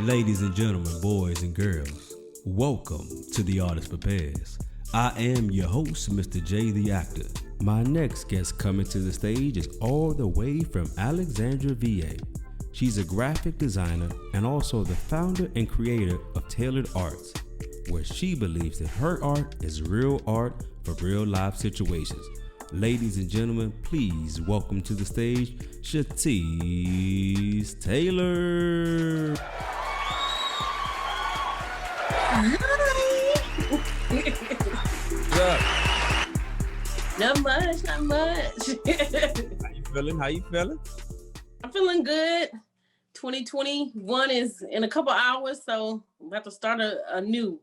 Ladies and gentlemen, boys and girls, welcome to The Artist Prepares. I am your host, Mr. J the Actor. My next guest coming to the stage is all the way from Alexandria, VA. She's a graphic designer and also the founder and creator of Tailored Arts, where she believes that her art is real art for real life situations. Ladies and gentlemen, please welcome to the stage, Shateece Taylor. What's up? Not much. How you feeling? I'm feeling good. 2021 is in a couple hours, so I'm about to start anew.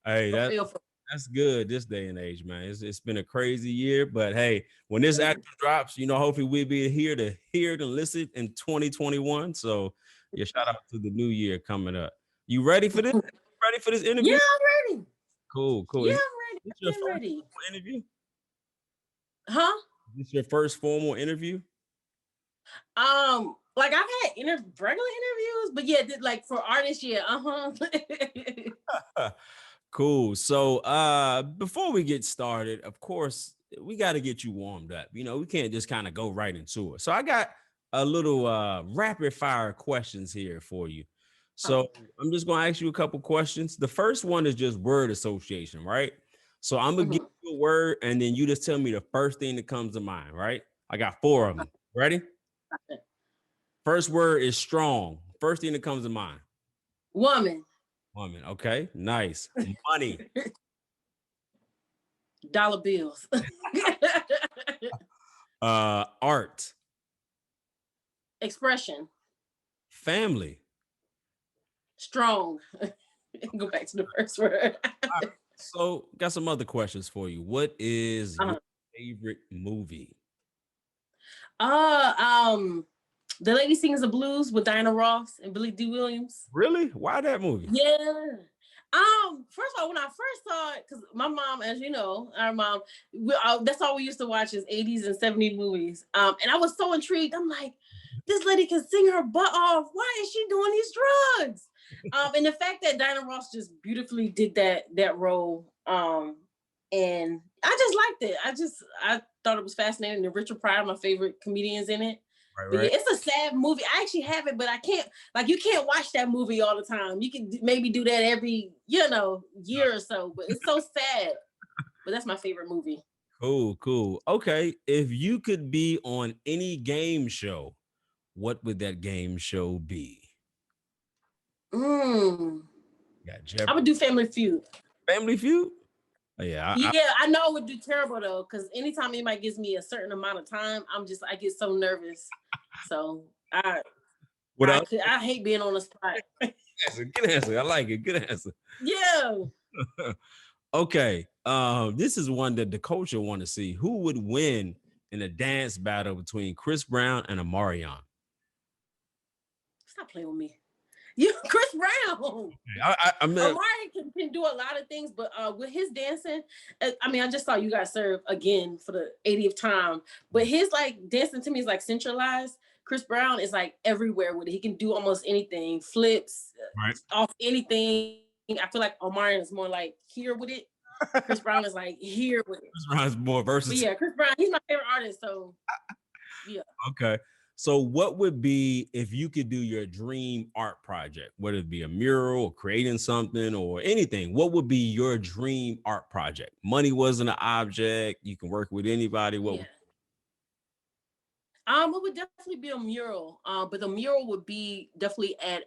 Hey, that's good this day and age, man. It's been a crazy year, but hey, when this actor drops, hopefully we'll be here to hear it and listen in 2021. So yeah, shout out to the new year coming up. You ready for this? Ready for this interview? Yeah, I'm ready. Cool. Yeah, Is I'm ready. Interview? Huh? Is this your first formal interview? Like I've had regular interviews, but yeah, like for artists, yeah, Cool. So before we get started, of course, we got to get you warmed up. We can't just kind of go right into it. So I got a little rapid fire questions here for you. So I'm just going to ask you a couple questions. The first one is just word association, right? So I'm going to give you a word and then you just tell me the first thing that comes to mind, right? I got 4 of them. Ready? First word is strong. First thing that comes to mind. Woman. Okay, nice. Money. Dollar bills. Art. Expression. Family. Strong. Go back to the first word. Right, so got some other questions for you. What is your favorite movie? The Lady Sings the Blues with Diana Ross and Billy D. Williams. Really? Why that movie? Yeah. First of all, when I first saw it, because my mom, as you know, our mom, that's all we used to watch is 80s and 70s movies. And I was so intrigued. I'm like, this lady can sing her butt off. Why is she doing these drugs? And the fact that Diana Ross just beautifully did that role. And I just liked it. I thought it was fascinating. And Richard Pryor, my favorite comedians in it. Right. Yeah, it's a sad movie. I actually have it, but I can't, you can't watch that movie all the time. You can maybe do that every, year or so, but it's so sad. But that's my favorite movie. Cool. Okay. If you could be on any game show, what would that game show be? I would do Family Feud. Family Feud? Yeah. I know it would do terrible though, because anytime anybody gives me a certain amount of time, I get so nervous. So I hate being on the spot. Good answer. I like it. Good answer. Yeah. Okay. This is one that the culture want to see. Who would win in a dance battle between Chris Brown and Omarion? Stop playing with me. Chris Brown. Omarion can do a lot of things, but with his dancing, I just saw You Got Served again for the 80th time. But his dancing to me is centralized. Chris Brown is everywhere with it. He can do almost anything, flips off anything. I feel like Omarion is more here with it. Chris Brown is here with it. Chris Brown is more versatile. But yeah, Chris Brown, he's my favorite artist. So yeah. Okay. So what would be if you could do your dream art project, whether it be a mural or creating something or anything, what would be your dream art project? Money wasn't an object. You can work with anybody. It would definitely be a mural. But the mural would be definitely at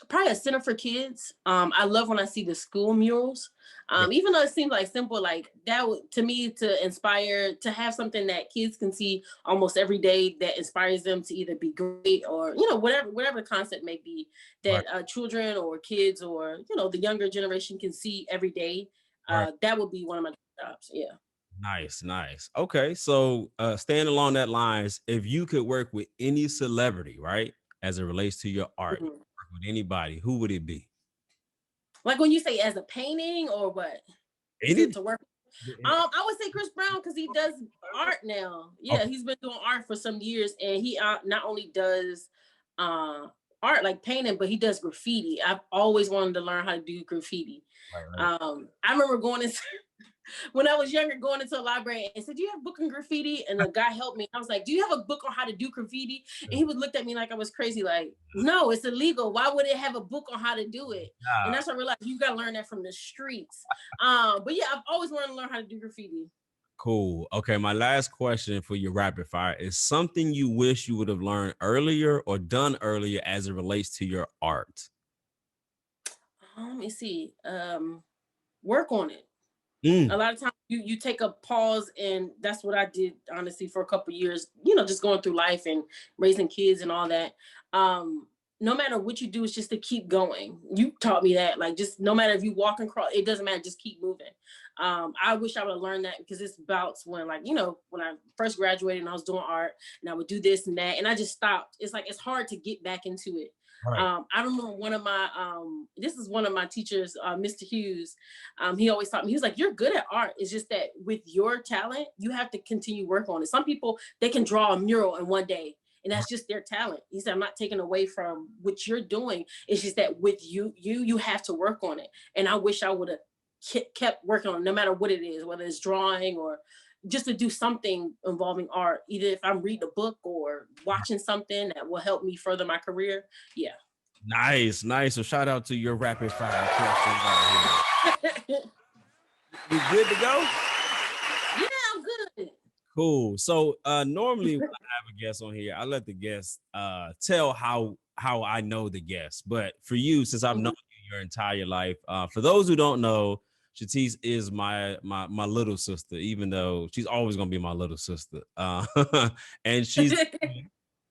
probably a center for kids. I love when I see the school murals. Even though it seems simple, that would, to me, to inspire, to have something that kids can see almost every day that inspires them to either be great or, whatever the concept may be that children or kids or, the younger generation can see every day. That would be one of my jobs. Yeah. Nice. Okay. So staying along that lines, if you could work with any celebrity, right, as it relates to your art, work with anybody, who would it be? When you say as a painting or what? To work? I would say Chris Brown because he does art now. Yeah, Okay. he's been doing art for some years, and he not only does art like painting, but he does graffiti. I've always wanted to learn how to do graffiti. Right, right. I remember going into when I was younger, going into a library and said, "Do you have a book on graffiti?" And the guy helped me. I was like, "Do you have a book on how to do graffiti?" And he would look at me like I was crazy, like, "No, it's illegal. Why would it have a book on how to do it?" And Nah, that's when I realized you got to learn that from the streets. But yeah, I've always wanted to learn how to do graffiti. cool. Okay, my last question for your rapid fire is something you wish you would have learned earlier or done earlier as it relates to your art. Let me see. Work on it. A Mm, lot of times you take a pause, and that's what I did honestly for a couple years, just going through life and raising kids and all that. No matter what you do, it's just to keep going. You taught me that, like, just no matter if you walk and crawl, it doesn't matter, just keep moving. I wish I would have learned that because it's bouts when, like, when I first graduated and I was doing art and I would do this and that and I just stopped. It's like it's hard to get back into it. right. I remember one of my this is one of my teachers, Mr. Hughes. He always taught me, he was like, "You're good at art. It's just that with your talent, you have to continue work on it. Some people, they can draw a mural in one day, and that's just their talent." He said, "I'm not taking away from what you're doing. It's just that with you have to work on it." And I wish I would have kept working on it, no matter what it is, whether it's drawing or just to do something involving art, either if I'm reading a book or watching something that will help me further my career. Yeah. Nice, nice. So shout out to your rapid fire questions out Yeah, here. We good to go? I'm good. Cool. So normally when I have a guest on here, I let the guest tell how I know the guest. But for you, since I've known Mhm. you your entire life, for those who don't know, Shateece is my little sister, even though she's always gonna be my little sister. And she's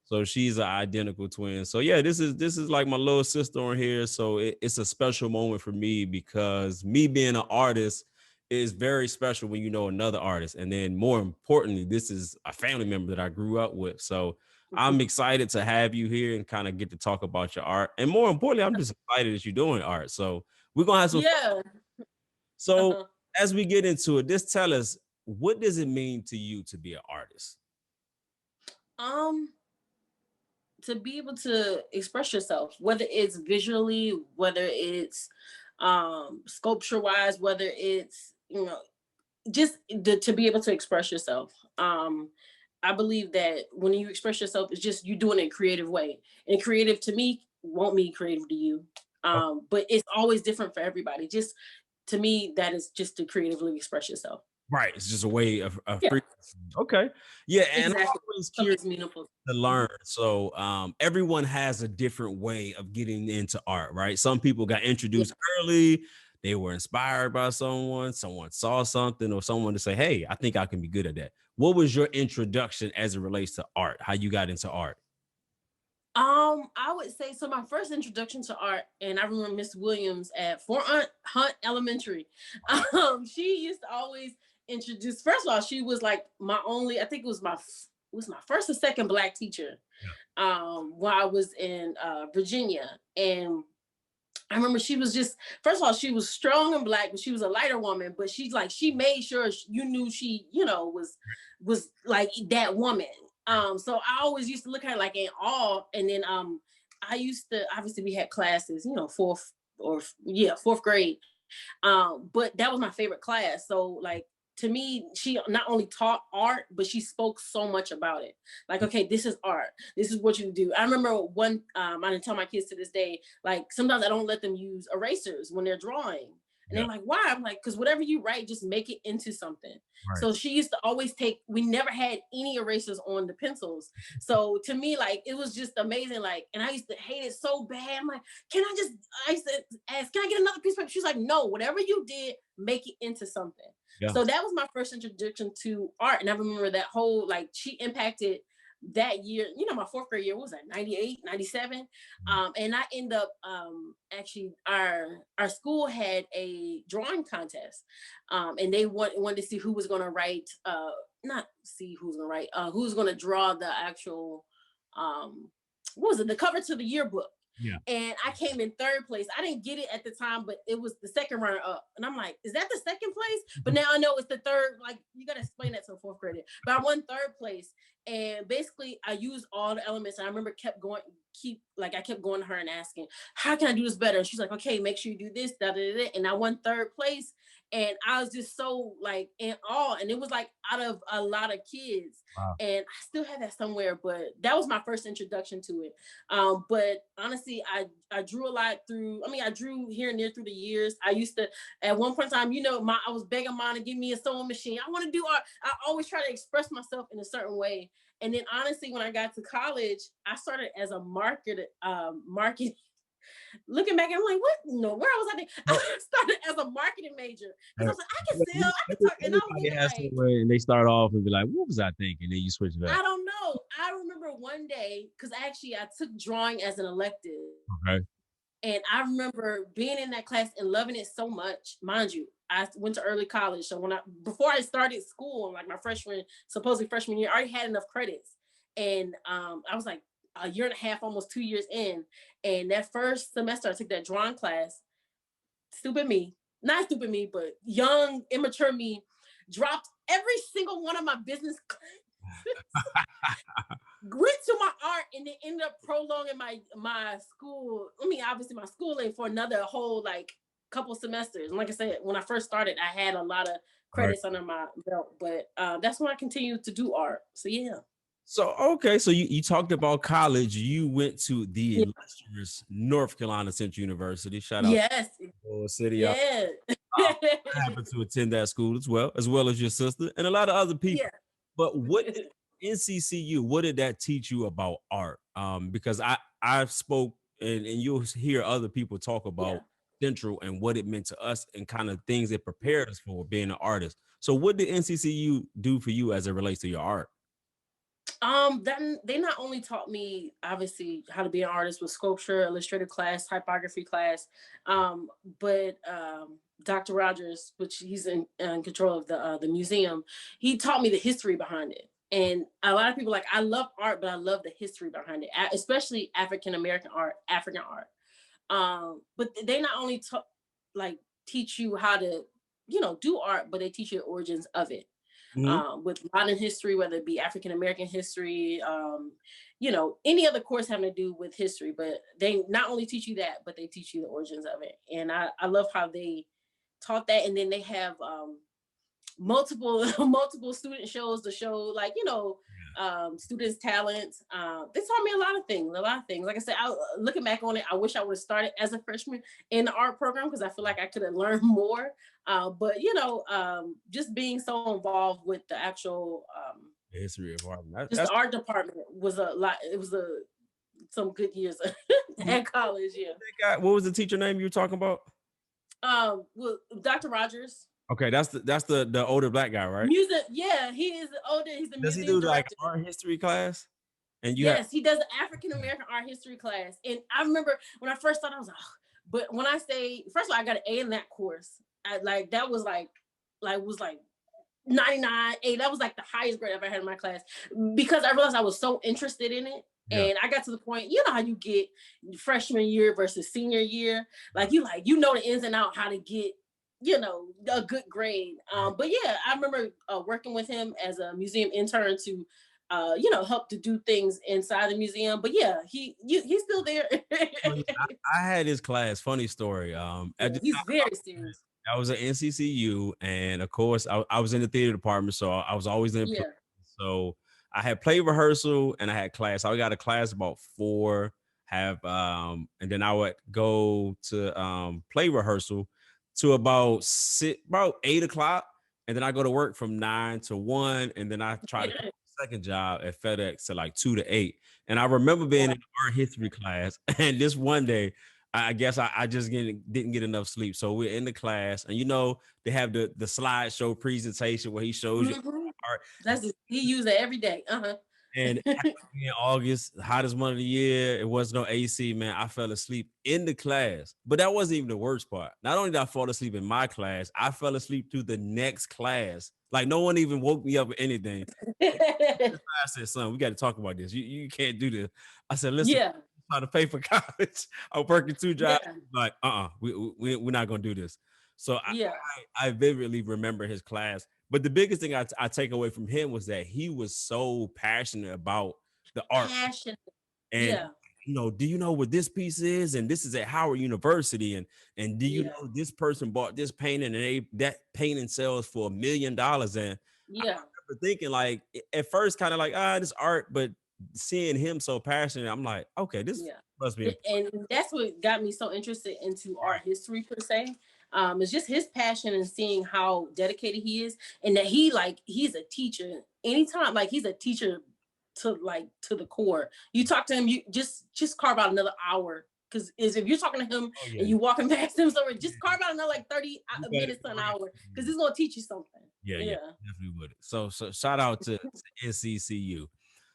so she's an identical twin. So yeah, this is like my little sister on here. So it's a special moment for me because me being an artist is very special when you know another artist. And then more importantly, this is a family member that I grew up with. So I'm excited to have you here and kind of get to talk about your art. And more importantly, I'm just excited that you're doing art. So we're gonna have some fun. Yeah. So Uh-huh. as we get into it, just tell us, what does it mean to you to be an artist? Um, to be able to express yourself, whether it's visually, whether it's sculpture wise, whether it's, just to be able to express yourself. I believe that when you express yourself, it's just you doing it in a creative way. And creative to me won't mean creative to you. But it's always different for everybody. Just to me, that is just to creatively express yourself. Right. It's just a way of Yeah, free. Okay. Yeah. And I'm exactly. always curious Something's meaningful. to learn. So everyone has a different way of getting into art, right? Some people got Yeah. introduced early, they were inspired by someone saw something or someone to say, hey, I think I can be good at that. What was your introduction as it relates to art? How you got into art? I would say so. My first introduction to art, and I remember Miss Williams at Fort Hunt Elementary. She used to always introduce. First of all, she was like my only. I think it was my first or second black teacher. While I was in Virginia, and I remember she was just, first of all, she was strong and black, but she was a lighter woman. But she's like, she made sure you knew she, was like that woman. So I always used to look at her like in awe. And then I used to, obviously we had classes, fourth grade. But that was my favorite class. So like to me, she not only taught art, but she spoke so much about it. Like, okay, this is art. This is what you do. I remember I didn't tell my kids to this day, like sometimes I don't let them use erasers when they're drawing. And Yeah. they're like, why? I'm like, because whatever you write, just make it into something. Right. So she used to always we never had any erasers on the pencils. So to me, like, it was just amazing. Like, and I used to hate it so bad. I'm like, I used to ask, can I get another piece of paper? She's like, no, whatever you did, make it into something. Yeah. So that was my first introduction to art. And I remember that whole, like, she impacted that year, my fourth grade year, what was that, 98, 97? And I end up, actually, our school had a drawing contest. And they wanted to see who was going to write, not see who's going to write, who's going to draw the actual, what was it, the cover to the yearbook. Yeah. And I came in third place. I didn't get it at the time, but it was the second runner up. And I'm like, is that the second place? But now I know it's the third. Like, you got to explain that to a fourth grader. But I won third place. And basically, I used all the elements. And I remember I kept going to her and asking, how can I do this better? And she's like, okay, make sure you do this, da, da, da. And I won third place. And I was just so like in awe. And it was like out of a lot of kids. Wow. And I still have that somewhere, but that was my first introduction to it. But honestly, I drew a lot through. I mean, I drew here and there through the years. I used to, at one point in time, I was begging mom to give me a sewing machine. I want to do art. I always try to express myself in a certain way. And then honestly, when I got to college, I started as a marketing. Looking back, I'm like, what? No, where was I? I started as a marketing major because I was like, I can sell, I can talk, and I was Everybody thinking has like, somewhere, and they start off and be like, "What was I thinking?" Then you switch back. I don't know. I remember one day because I took drawing as an elective. Okay. And I remember being in that class and loving it so much. Mind you, I went to early college. So before I started school, like my supposedly freshman year, I already had enough credits. And I was like a year and a half, almost 2 years in. And that first semester, I took that drawing class. Not stupid me, but young, immature me, dropped every single one of my business went to my art and then ended up prolonging my school. I mean, obviously my schooling for another whole like couple semesters. And like I said, when I first started, I had a lot of Right. credits under my belt, but that's when I continued to do art. So yeah. So okay, so you talked about college. You went to the Yeah. illustrious North Carolina Central University. Shout out Yes. to the city. Yeah. I happened to attend that school as well as your sister and a lot of other people. Yeah. But what NCCU? What did that teach you about art? Because I spoke and you'll hear other people talk Yeah. about Central and what it meant to us and kind of things it prepared us for being an artist. So what did NCCU do for you as it relates to your art? Then they not only taught me obviously how to be an artist with sculpture, illustrative class, typography class, um, but Dr. Rogers, which he's in control of the museum, he taught me the history behind it. And a lot of people like I love art, but I love the history behind it, especially African American art, African art. But they not only like teach you how to, do art, but they teach you the origins of it Mhm. with modern history, whether it be African American history, any other course having to do with history. But they not only teach you that, but they teach you the origins of it. And I love how they taught that. And then they have multiple multiple student shows to show like students talents. They taught me a lot of things. Like I said, looking back on it, I wish I would have started as a freshman in the art program because I feel like I could have learned more. But just being so involved with the actual The history of art. just the art department was a lot. It was some good years at college. Yeah. What was the teacher name you were talking about? Well, Dr. Rogers. Okay, that's the older black guy, right? Music, yeah, he is older. He's the Does he museum do like director. art history class? And you have Yes, he does the African American art history class. And I remember when I first started, I was like, oh. But when I say, first of all, I got an A in that course. That was like 99, A. That was like the highest grade I've ever had in my class because I realized I was so interested in it. Yeah. And I got to the point, you know how you get freshman year versus senior year, the ins and out how to get a good grade. But yeah, I remember working with him as a museum intern to help to do things inside the museum. But yeah, he's still there. I had his class. Funny story. At the He's time, very serious. I was at NCCU, and of course, I was in the theater department, so I was always in play. Yeah. So I had play rehearsal and I had class. I got a class about 4, and then I would go to play rehearsal to about 8 o'clock, and then I go to work from 9 to 1, and then I try to second job at FedEx to like 2 to 8. And I remember being in art history class, and this one day, I guess I just didn't get enough sleep. So we're in the class, and they have the slideshow presentation where he shows you art. He used it every day. And in August, hottest month of the year, it was no AC, man. I fell asleep in the class. But that wasn't even the worst part. Not only did I fall asleep in my class, I fell asleep through the next class. Like no one even woke me up or anything. I said, son, we got to talk about this. You can't do this. I said, listen, Yeah. trying to pay for college. I'm working 2 jobs. Yeah. Like, we're not gonna do this. So Yeah. I vividly remember his class. But the biggest thing I take away from him was that he was so passionate about the art. Passion. And Yeah. do you know what this piece is? And this is at Howard University. And do you Yeah. know this person bought this painting and that painting sells for $1 million? And I Yeah. remember thinking like at first, kind of like, this art, but seeing him so passionate, I'm like, okay, this Yeah. must be important. And that's what got me so interested into art history per se. It's just his passion and seeing how dedicated he is, and that he's a teacher. Anytime, like he's a teacher to the core. You talk to him, you just carve out another hour. Because if you're talking to him Oh and yeah. you walking past him somewhere, just Yeah. carve out another like 30 You better minutes to an bring hour, because it. he's gonna teach you something. Yeah, yeah, Yeah. definitely would. So shout out to NCCU.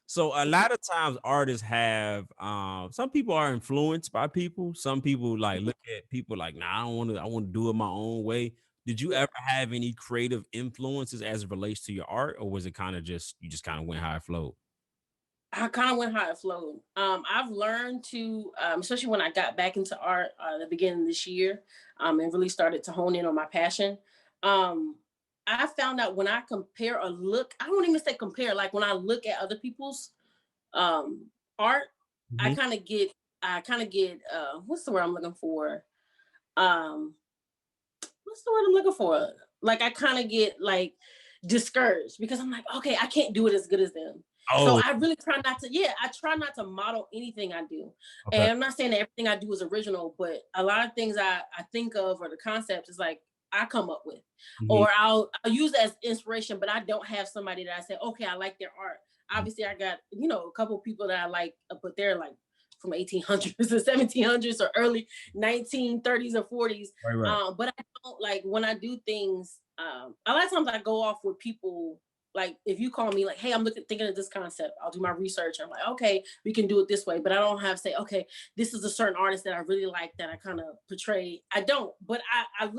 So a lot of times artists have some people are influenced by people. Some people like look at people like, nah, I want to do it my own way. Did you Yeah. ever have any creative influences as it relates to your art, or was it kind of just you just kind of went how it flowed? I kind of went how it flowed. I've learned to, especially when I got back into art the beginning of this year, and really started to hone in on my passion. Um, I found out when I compare or look, I don't even say compare, like when I look at other people's art, I Mhm. kind of get, what's the word I'm looking for? Um, what's the word I'm looking for? Like I kind of get like discouraged because I'm like, okay, I can't do it as good as them. So Oh, I really try not to, yeah, I try not to model anything I do. okay. And I'm not saying that everything I do is original, but a lot of things I think of or the concepts is like I come up with. Mhm. Or I'll use it as inspiration, but I don't have somebody that I say, okay, I like their art. Obviously, I got, a couple people that I like, but they're like from 1800s or 1700s or early 1930s or 40s. Right, right. But I don't like when I do things. A lot of times I go off with people. Like if you call me like, hey, I'm thinking of this concept, I'll do my research. I'm like, okay, we can do it this way. But I don't have to say, okay, this is a certain artist that I really like that I kind of portray. I don't, but I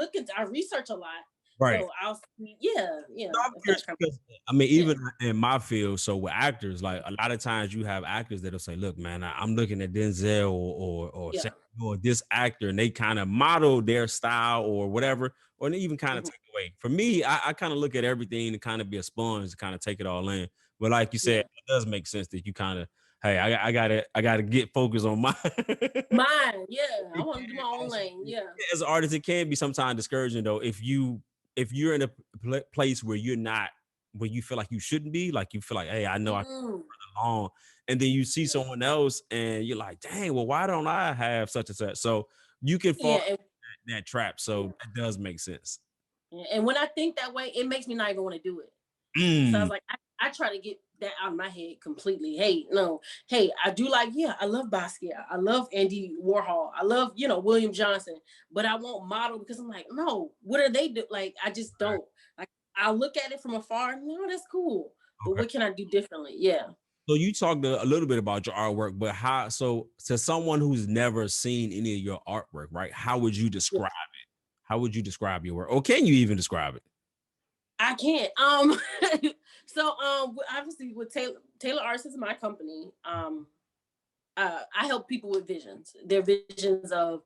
research a lot. Right. So I'll see, yeah, No, I'm if that curious kind because I mean, of, yeah, even in my field, so with actors, like a lot of times you have actors that'll say, "Look, man, I'm looking at Denzel or yeah, Samuel or this actor," and they kind of model their style or whatever, or they even kind of mhm, take away. For me, I kind of look at everything and kind of be a sponge to kind of take it all in. But like you said, yeah. it does make sense that you kind of, hey, I gotta get focused on my. Mine, yeah. I It want to do can my own also lane, be, yeah, as an artist, it can be sometimes discouraging though if you're in a place where you're not where you feel like you shouldn't be, like you feel like, hey, I know I can mm, belong, and then you see yeah, someone else and you're like, dang, well, why don't I have such and such? So you can fall yeah, in that trap. So that does make sense. yeah. And when I think that way, it makes me not even want to do it. So I Mm, was like, I try to get that out of my head completely. Hey, no, hey, I do like, yeah, I love Basquiat. I love Andy Warhol. I love, William Johnson, but I won't model because I'm like, no, what are they do? Like, I just don't. Like, I'll look at it from afar. No, that's cool. But okay. what can I do differently? Yeah. So you talked a little bit about your artwork, but how? So to someone who's never seen any of your artwork, right? How would you Yeah. describe? How would you describe your work? Or can you even describe it? I can't. So obviously with Taylor Arts is my company. I help people with visions. Their visions of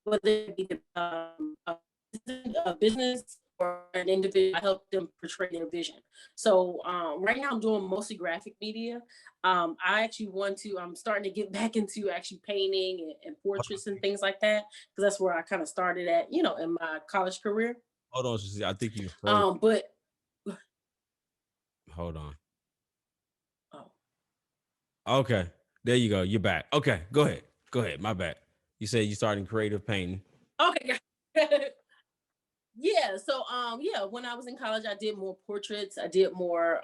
whether it be a business or an individual. I help them portray their vision. So right now I'm doing mostly graphic media. I actually I'm starting to get back into actually painting and portraits and things like that, because that's where I kind of started at, in my college career. Hold on, Shateece, I think you froze. But Hold on. oh, Okay, there you go. You're back. Okay, go ahead. Go ahead. My bad. You said you started creative painting. okay. Yeah, so yeah, when I was in college I did more portraits, I did more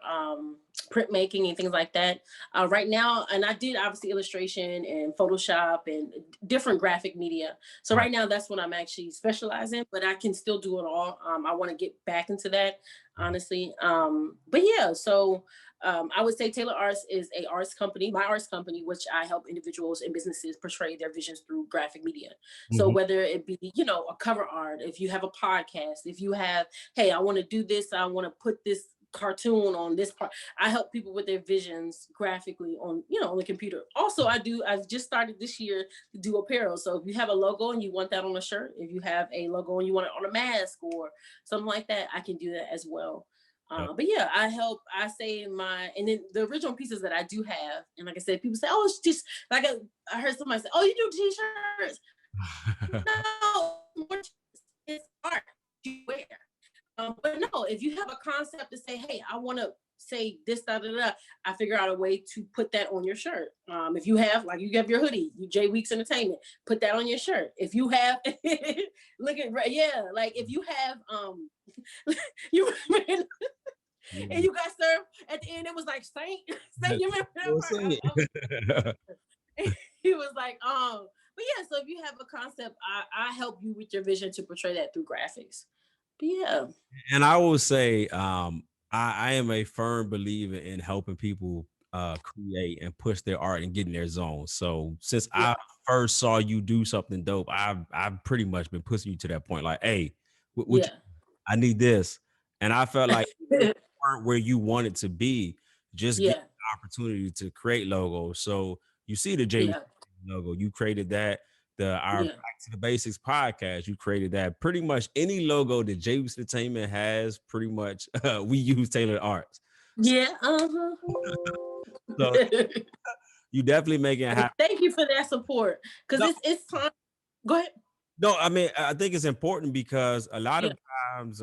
printmaking and things like that. Right now, and I did obviously illustration and Photoshop and different graphic media. So Right. right now that's what I'm actually specializing, but I can still do it all. I want to get back into that, honestly. But yeah, so I would say Taylor Arts is a arts company, my arts company, which I help individuals and businesses portray their visions through graphic media. So Mhm. whether it be, a cover art, if you have a podcast, if you have, hey, I want to do this, I want to put this cartoon on this part. I help people with their visions graphically on, on the computer. Also, I've just started this year to do apparel. So if you have a logo and you want that on a shirt, if you have a logo and you want it on a mask or something like that, I can do that as well. But yeah, I say and then the original pieces that I do have, and like I said, people say, oh, it's just like I heard somebody say, oh, you do t-shirts. No, it's art you wear. But no, if you have a concept to say, hey, I want to say this, da, da, da, I figure out a way to put that on your shirt. If you have, like, you have your hoodie, you J Weeks Entertainment, put that on your shirt. If you have, like if you have, you and you got served at the end, it was like Saint, you remember that part? He was like, but yeah, so if you have a concept, I help you with your vision to portray that through graphics. But yeah. And I will say, I am a firm believer in helping people create and push their art and get in their zone. So since I first saw you do something dope, I've pretty much been pushing you to that point. Like, hey, I need this, and I felt like weren't where you wanted to be. Just get the opportunity to create logos. So you see the J logo, you created that. Our Back to the Basics podcast, you created that. Pretty much any logo that J Entertainment has, pretty much we use tailored arts. Yeah. So you definitely making it happen. Thank you for that support. Because it's time. Go ahead. No, I mean, I think it's important because a lot of times,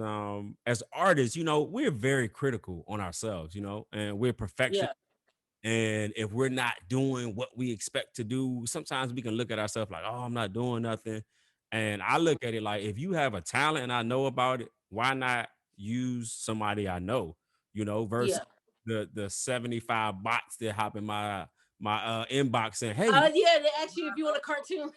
as artists, we're very critical on ourselves, and we're perfectionists. And if we're not doing what we expect to do, sometimes we can look at ourselves like, oh, I'm not doing nothing. And I look at it like, if you have a talent and I know about it, why not use somebody I know, versus the 75 bots that hop in my inbox saying, hey, they ask you if you want a cartoon.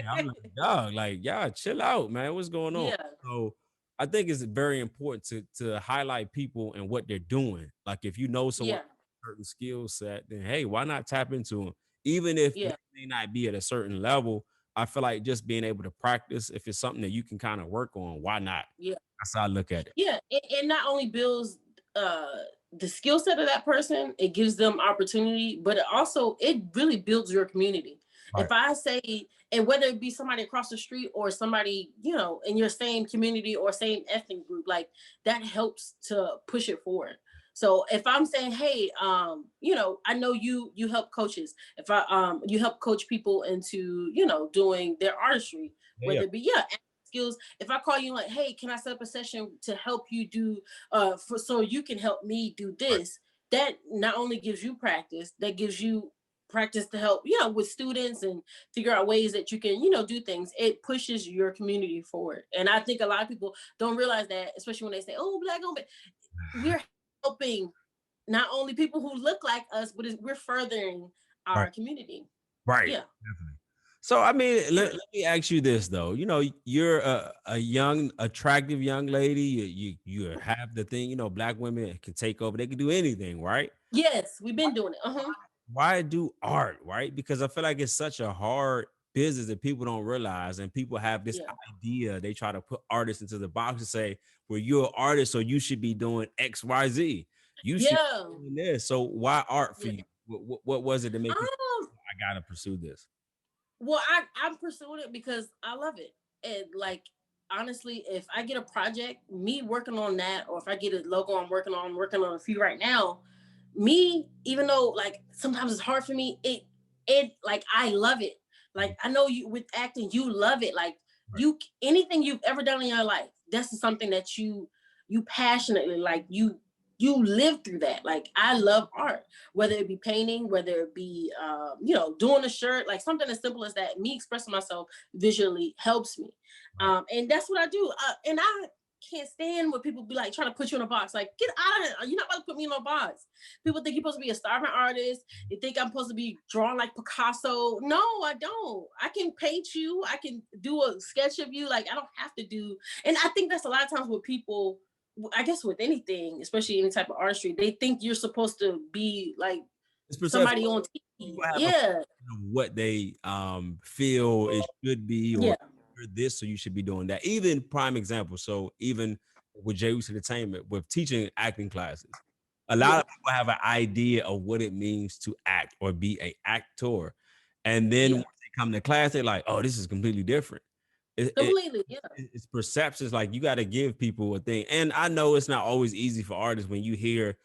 I'm like, dog, y'all chill out, man. What's going on? So I think it's very important to highlight people and what they're doing. Like if you know someone certain skill set, then hey, why not tap into them? Even if they may not be at a certain level, I feel like just being able to practice, if it's something that you can kind of work on, why not? That's how I look at it. Yeah, it not only builds the skill set of that person, it gives them opportunity, but it really builds your community. Right. If I say, and whether it be somebody across the street or somebody, in your same community or same ethnic group, like that helps to push it forward. So if I'm saying, hey, I know you help coaches. If you help coach people into, doing their artistry, whether it be skills. If I call you like, hey, can I set up a session to help you do so you can help me do this? That not only gives you practice, that gives you practice to help, with students and figure out ways that you can, do things. It pushes your community forward. And I think a lot of people don't realize that, especially when they say, oh, Black owned, we're helping not only people who look like us, but we're furthering our community. Right. Yeah. Definitely. So, I mean, let me ask you this, though. You're a young, attractive young lady. You have the thing, Black women can take over. They can do anything, right? Yes, we've been doing it. Why do art, right? Because I feel like it's such a hard business that people don't realize. And people have this idea. They try to put artists into the box and say, well, you're an artist, so you should be doing X, Y, Z. You should be doing this. So why art for you? What was it to make you I got to pursue this? Well, I'm pursuing it because I love it. And like, honestly, if I get a project, me working on that, or if I get a logo I'm working on a few right now, even though like sometimes it's hard for me, it like I love it. Like I know you with acting, you love it. Like anything you've ever done in your life, that's something that you passionately like you live through that. Like I love art, whether it be painting, whether it be doing a shirt, like something as simple as that. Me expressing myself visually helps me, and that's what I do. And I can't stand when people be like trying to put you in a box. Like, get out of here! You're not about to put me in a box. People think you're supposed to be a starving artist. They think I'm supposed to be drawing like Picasso. No, I don't. I can paint you. I can do a sketch of you. Like I don't have to do. And I think that's a lot of times with people. I guess with anything, especially any type of artistry, they think you're supposed to be like somebody on TV. What they feel it should be, or this, so you should be doing that. Even prime example. So even with Shateece Entertainment with teaching acting classes. A lot Yeah. of people have an idea of what it means to act or be a actor, and then Yeah. once they come to class, they're like, "Oh, this is completely different." It Completely. Yeah. it's perceptions. Like you got to give people a thing, and I know it's not always easy for artists when you hear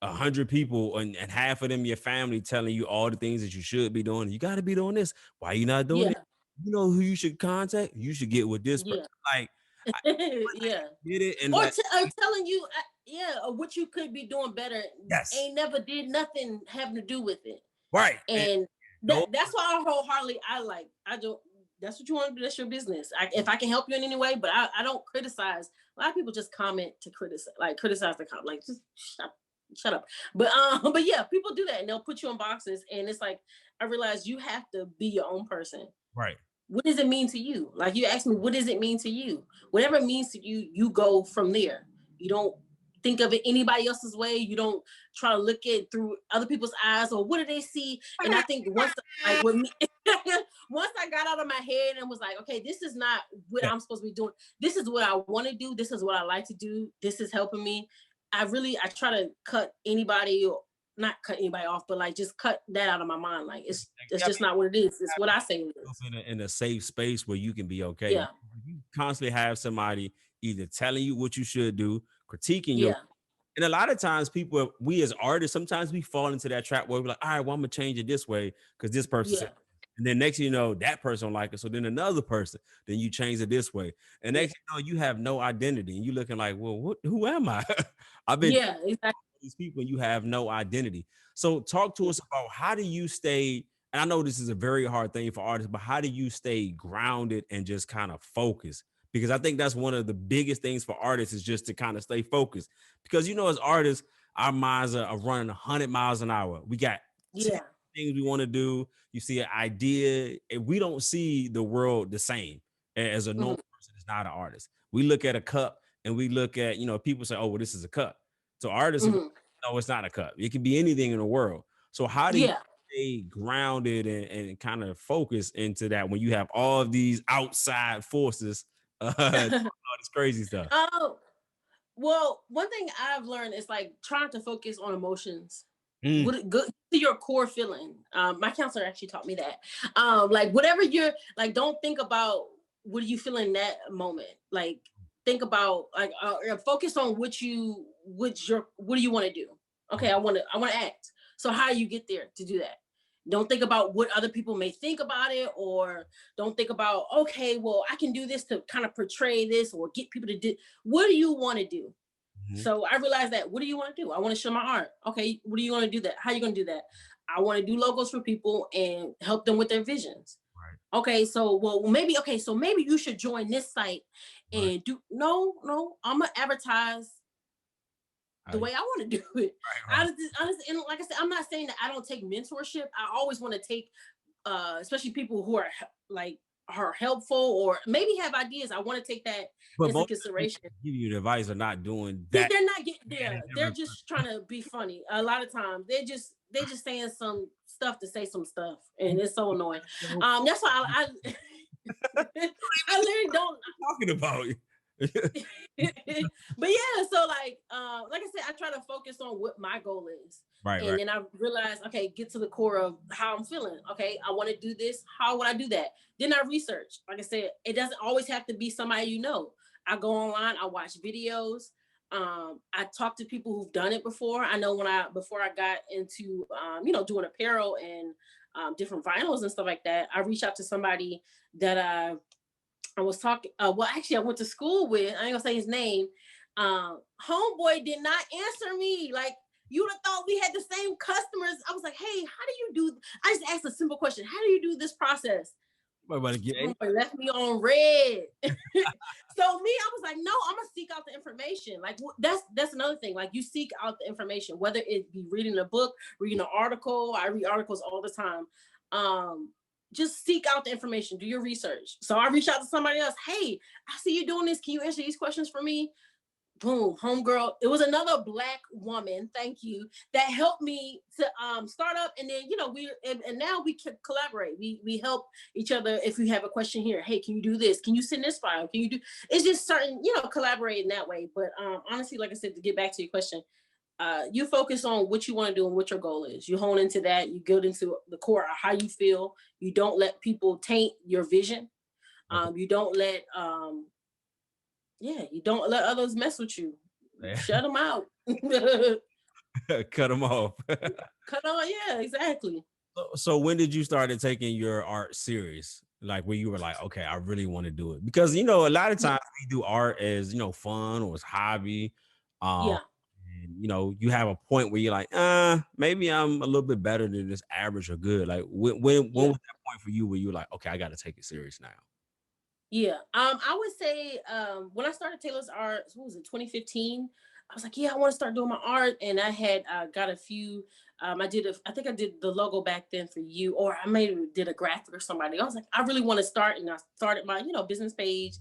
100 people and half of them your family telling you all the things that you should be doing. You got to be doing this. Why you not doing it? Yeah. You know who you should contact? You should get with this person. Yeah. Like I Yeah. get it, and Or like telling you, yeah, or what you could be doing better. yes, Ain't never did nothing having to do with it. right. And And those, that's why I wholeheartedly I don't. That's what you want to do. That's your business. If I can help you in any way, but I don't criticize. A lot of people just comment to criticize the comment, like just shut up. But yeah, people do that and they'll put you in boxes, and it's like I realize you have to be your own person. right. What does it mean to you? Like you asked me, what does it mean to you? Whatever it means to you, you go from there. You don't think of it anybody else's way. You don't try to look at through other people's eyes or what do they see. And I think once, like with me, once I got out of my head and was like, okay, this is not what Yeah. I'm supposed to be doing. This is what I want to do. This is what I like to do. This is helping me. I try to cut anybody or not cut anybody off, but like just cut that out of my mind. Like it's Yeah, just not what it is. It's what I say it is. in a safe space where you can be okay. Yeah. You constantly have somebody either telling you what you should do, critiquing your, Yeah. and a lot of times people, we as artists, sometimes we fall into that trap where we're like, all right, well, I'm gonna change it this way because this person said. Yeah. And then next thing you know, that person don't like it. So then another person, then you change it this way. And Yeah. next thing you know, you have no identity. And you're looking like, well, who am I? I've been Yeah. Exactly. these people and you have no identity. So talk to Yeah. us about how do you stay, and I know this is a very hard thing for artists, but how do you stay grounded and just kind of focus? Because I think that's one of the biggest things for artists is just to kind of stay focused. Because as artists, our minds are running 100 miles an hour. We got 10 Yeah. things we want to do. You see an idea, and we don't see the world the same as a normal Mhm. person that's not an artist. We look at a cup and we look at, people say, oh, well, this is a cup. So artists, Mhm. no, it's not a cup. It can be anything in the world. So how do you Yeah. stay grounded and kind of focus into that when you have all of these outside forces doing all this crazy stuff? Oh, well, one thing I've learned is like trying to focus on emotions. Mm, What good to your core feeling. My counselor actually taught me that. Like whatever you're like, don't think about what do you feel in that moment. Like think about like focus on what do you want to do? Okay, I want to act. So how do you get there to do that? Don't think about what other people may think about it, or don't think about okay, well, I can do this to kind of portray this or get people to do. What do you want to do? mhm, So I realized that what do you want to do? I want to show my art. Okay, what are you going to do that? How are you going to do that? I want to do logos for people and help them with their visions. right, Okay, so maybe you should join this site right, and do no, I'm gonna advertise the right, way I want to do it. right, Honestly, and like I said, I'm not saying that I don't take mentorship. I always want to take especially people who are like are helpful or maybe have ideas. I want to take that but into most of the people consideration. that give you the advice are not doing Yeah, that. they're not getting Yeah, there. They're just trying to be funny. A lot of times they just saying some stuff to say some stuff, and it's so annoying. That's why I I literally don't. talking about. But yeah, so like I said, I try to focus on what my goal is. Right, And right. then I realize, okay, get to the core of how I'm feeling. Okay, I want to do this. How would I do that? Then I research. Like I said, it doesn't always have to be somebody you know. I go online, I watch videos. I talk to people who've done it before. I know before I got into doing apparel and different vinyls and stuff like that, I reached out to somebody that I was talking. Well, actually, I went to school with. I ain't gonna say his name. Homeboy did not answer me. Like you would have thought we had the same customers. I was like, hey, how do you do? I just asked a simple question. How do you do this process? Everybody get Homeboy left me on red. So me, I was like, no, I'm gonna seek out the information. Like that's another thing. Like you seek out the information, whether it be reading a book, reading an article. I read articles all the time. Um, just seek out the information, do your research. So I reached out to somebody else. Hey, I see you doing this. Can you answer these questions for me? boom, homegirl. It was another Black woman, thank you, that helped me to start up. And then, and now we can collaborate. We help each other. If we have a question here, hey, can you do this? Can you send this file? Can you do, it's just certain, collaborating that way. But honestly, like I said, to get back to your question, you focus on what you want to do and what your goal is. You hone into that, you get into the core of how you feel. You don't let people taint your vision. Okay. You don't let you don't let others mess with you. Shut them out. Cut them off. Cut on, yeah, exactly. So when did you started taking your art serious? Like where you were like, okay, I really want to do it. Because a lot of Yeah, times we do art as, fun or as hobby. Um, yeah, and you have a point where you're like, maybe I'm a little bit better than this average or good. Like when yeah. was that point for you where you were like, okay, I gotta take it serious now? Yeah. I would say when I started Taylor's art, what was it, 2015? I was like, yeah, I want to start doing my art. And I had got a few, I think I did the logo back then for you, or I maybe did a graphic or somebody. I was like, I really want to start. And I started my, business page,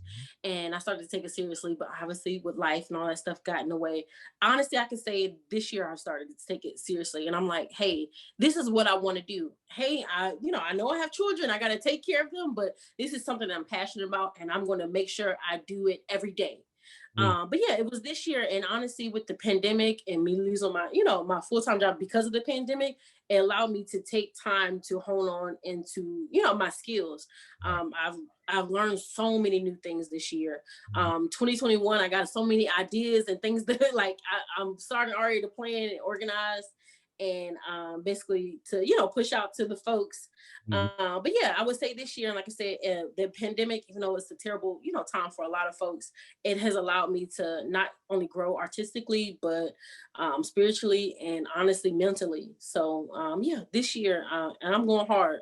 and I started to take it seriously. But obviously with life and all that stuff got in the way. Honestly, I could say this year I've started to take it seriously. And I'm like, hey, this is what I want to do. Hey, I know I have children. I got to take care of them, but this is something that I'm passionate about, and I'm going to make sure I do it every day. Mm. But yeah, it was this year, and honestly, with the pandemic and me losing my full time job because of the pandemic, it allowed me to take time to hone on into my skills. Right. I've learned so many new things this year. Mhm. 2021, I got so many ideas and things that like I'm starting already to plan and organize, and basically to push out to the folks. Mhm. But yeah, I would say this year, and like I said, the pandemic, even though it's a terrible time for a lot of folks, it has allowed me to not only grow artistically, but spiritually and honestly mentally. So yeah, this year, and I'm going hard.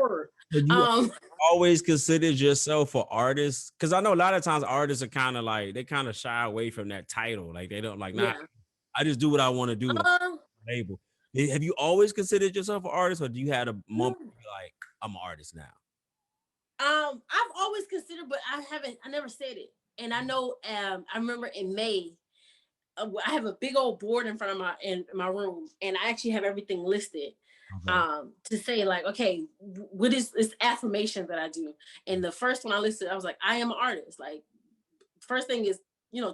Hard. So you Um, always considered yourself an artist? Because I know a lot of times artists are kind of like they kind of shy away from that title. Like they don't like, nah, yeah. I just do what I want to do. Uh, Label. Have you always considered yourself an artist, or do you had a moment no. where you're like, I'm an artist now? I've always considered, but I never said it. And I know, I remember in May, I have a big old board in my room, and I actually have everything listed Okay. to say like, okay, what is this affirmation that I do? And the first one I listed, I was like, I am an artist. Like, first thing is,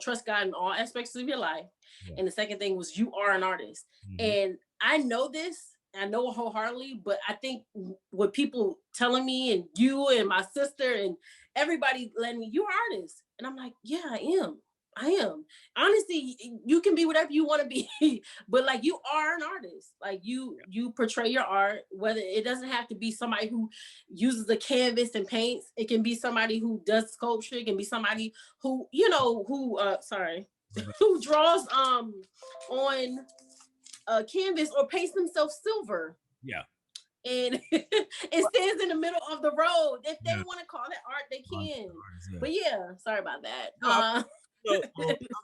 trust God in all aspects of your life. Yeah. And the second thing was, you are an artist. Mhm. And I know this, I know it wholeheartedly, but I think with people telling me, and you and my sister and everybody letting me, you're an artist. And I'm like, yeah, I am. I am. Honestly, you can be whatever you want to be, but like, you are an artist. Like, you portray your art, whether it doesn't have to be somebody who uses a canvas and paints. It can be somebody who does sculpture. It can be somebody who, sorry, who draws on a canvas or paints themselves silver Yeah. and it stands in the middle of the road. If they Yeah. want to call it art, they can. Artist, yeah. But yeah, sorry about that. No,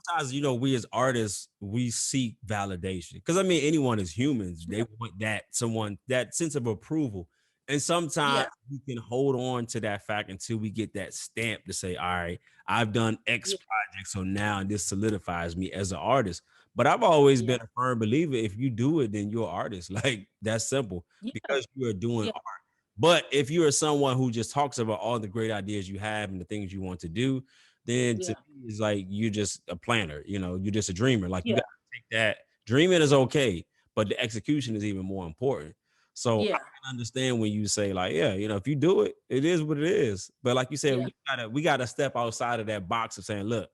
sometimes we as artists we seek validation because I mean anyone is humans they want that sense of approval, and sometimes Yeah, we can hold on to that fact until we get that stamp to say, all right, I've done X yeah, project, so now this solidifies me as an artist. But I've always yeah, been a firm believer, if you do it, then you're an artist. Like that's simple yeah, because you are doing yeah, art. But if you are someone who just talks about all the great ideas you have and the things you want to do, then to yeah, me it's like you're just a planner, you're just a dreamer. Like you yeah, gotta take that. Dreaming is okay, but the execution is even more important. So I yeah, can understand when you say, like, yeah, if you do it, it is what it is. But like you said, yeah, we gotta step outside of that box of saying, look,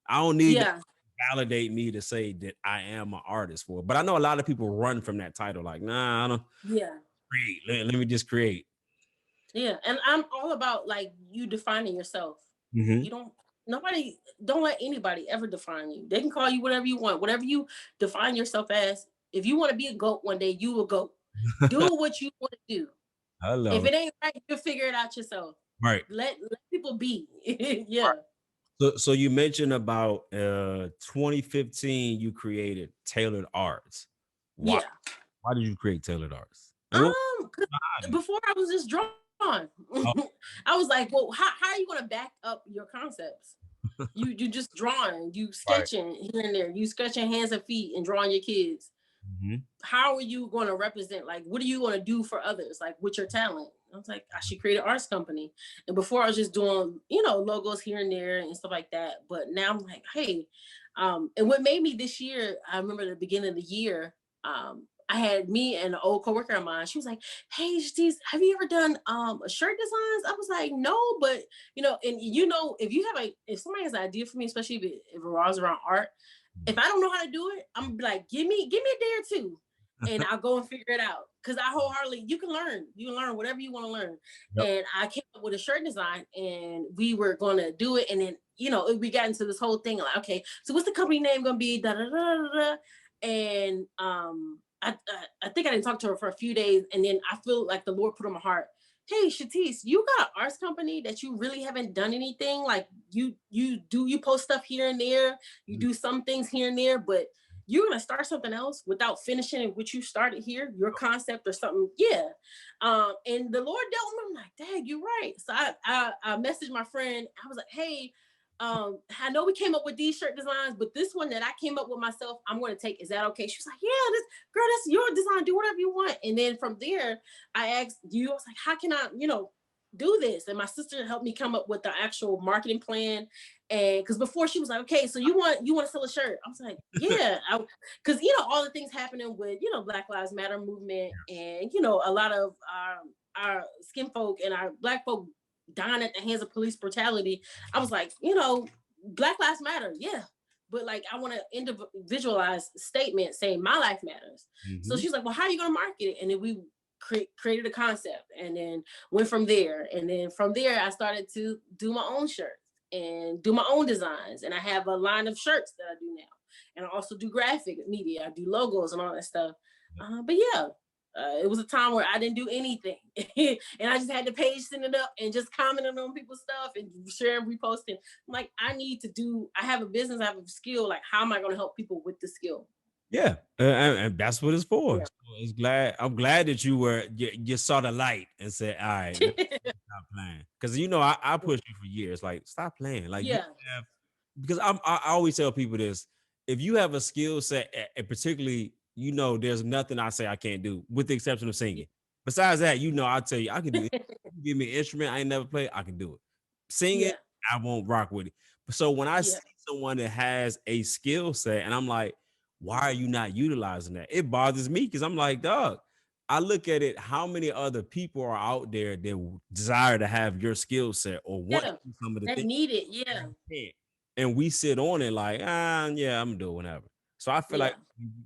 I don't need to yeah, validate me to say that I am an artist for it. But I know a lot of people run from that title, like, nah, I don't yeah. create. Let me just create. Yeah, and I'm all about like you defining yourself. Mhm. You don't nobody don't let anybody ever define you. They can call you whatever you want, whatever you define yourself as. If you want to be a goat one day, you will go. Do what you want to do. I If love it. it ain't right, you'll figure it out yourself. Right. Let people be. Yeah. So you mentioned about 2015 you created Tailored Arts. Why Yeah. why did you create Tailored Arts? And what 'Cause behind it? before I was just drawn. Oh, I was like, well, how are you gonna back up your concepts? You just drawing, you Right. sketching here and there, you sketching hands and feet and drawing your kids. Mhm. How are you going to represent, like, what are you going to do for others, like, with your talent? I was like, I should create an arts company. And before I was just doing, logos here and there and stuff like that, but now I'm like, hey, and what made me this year, I remember the beginning of the year, I had me and an old coworker of mine. She was like, "Hey, Shateece, have you ever done shirt designs?" I was like, "No, but and if you have if somebody has an idea for me, especially if it revolves around art, if I don't know how to do it, I'm gonna be like, give me a day or two, and I'll go and figure it out. Cause I wholeheartedly, you can learn whatever you want to learn. Yep. And I came up with a shirt design, and we were gonna do it, and then we got into this whole thing like, okay, so what's the company name gonna be? Da da da da da. And I think I didn't talk to her for a few days, and then I feel like the Lord put on my heart, hey, Shateece, you got an arts company that you really haven't done anything. Like you post stuff here and there, you do some things here and there, but you're gonna start something else without finishing what you started here, your concept or something. Yeah. And the Lord dealt with me. I'm like, dang, you're right. So I messaged my friend. I was like, hey, I know we came up with these shirt designs, but this one that I came up with myself, I'm going to take. Is that okay? She was like, yeah, this girl, that's your design. Do whatever you want. And then from there, I asked you, I was like, how can I, do this? And my sister helped me come up with the actual marketing plan. And because before she was like, okay, so you want to sell a shirt? I was like, yeah, because all the things happening with Black Lives Matter movement, and a lot of our skin folk and our Black folk dying at the hands of police brutality. I was like, Black Lives Matter, yeah. But like, I want to individualize statement saying my life matters. So Mhm. she's like, well, how are you going to market it? And then we created a concept, and then went from there. And then from there, I started to do my own shirts and do my own designs. And I have a line of shirts that I do now. And I also do graphic media. I do logos and all that stuff. But yeah, it was a time where I didn't do anything, and I just had the page send it up and just commenting on people's stuff and sharing, reposting. I'm like, I need to do. I have a business, I have a skill. Like, how am I going to help people with the skill? Yeah, and that's what it's for. Yeah, So I'm glad that you saw the light and said, "All right, let me stop playing." Because I pushed you for years. Like, stop playing. Like you yeah, have because I always tell people this: if you have a skill set, and particularly, there's nothing I say I can't do, with the exception of singing. Besides that, I tell you, I can do it. You give me an instrument I ain't never played, I can do it. Singing, yeah, I won't rock with it. So when I yeah, see someone that has a skill set, and I'm like, why are you not utilizing that? It bothers me because I'm like, dog. I look at it, how many other people are out there that desire to have your skill set or want to yeah. do some of the That things need it. Yeah, you can't? And we sit on it like, yeah, I'm gonna do it whenever. So I feel like,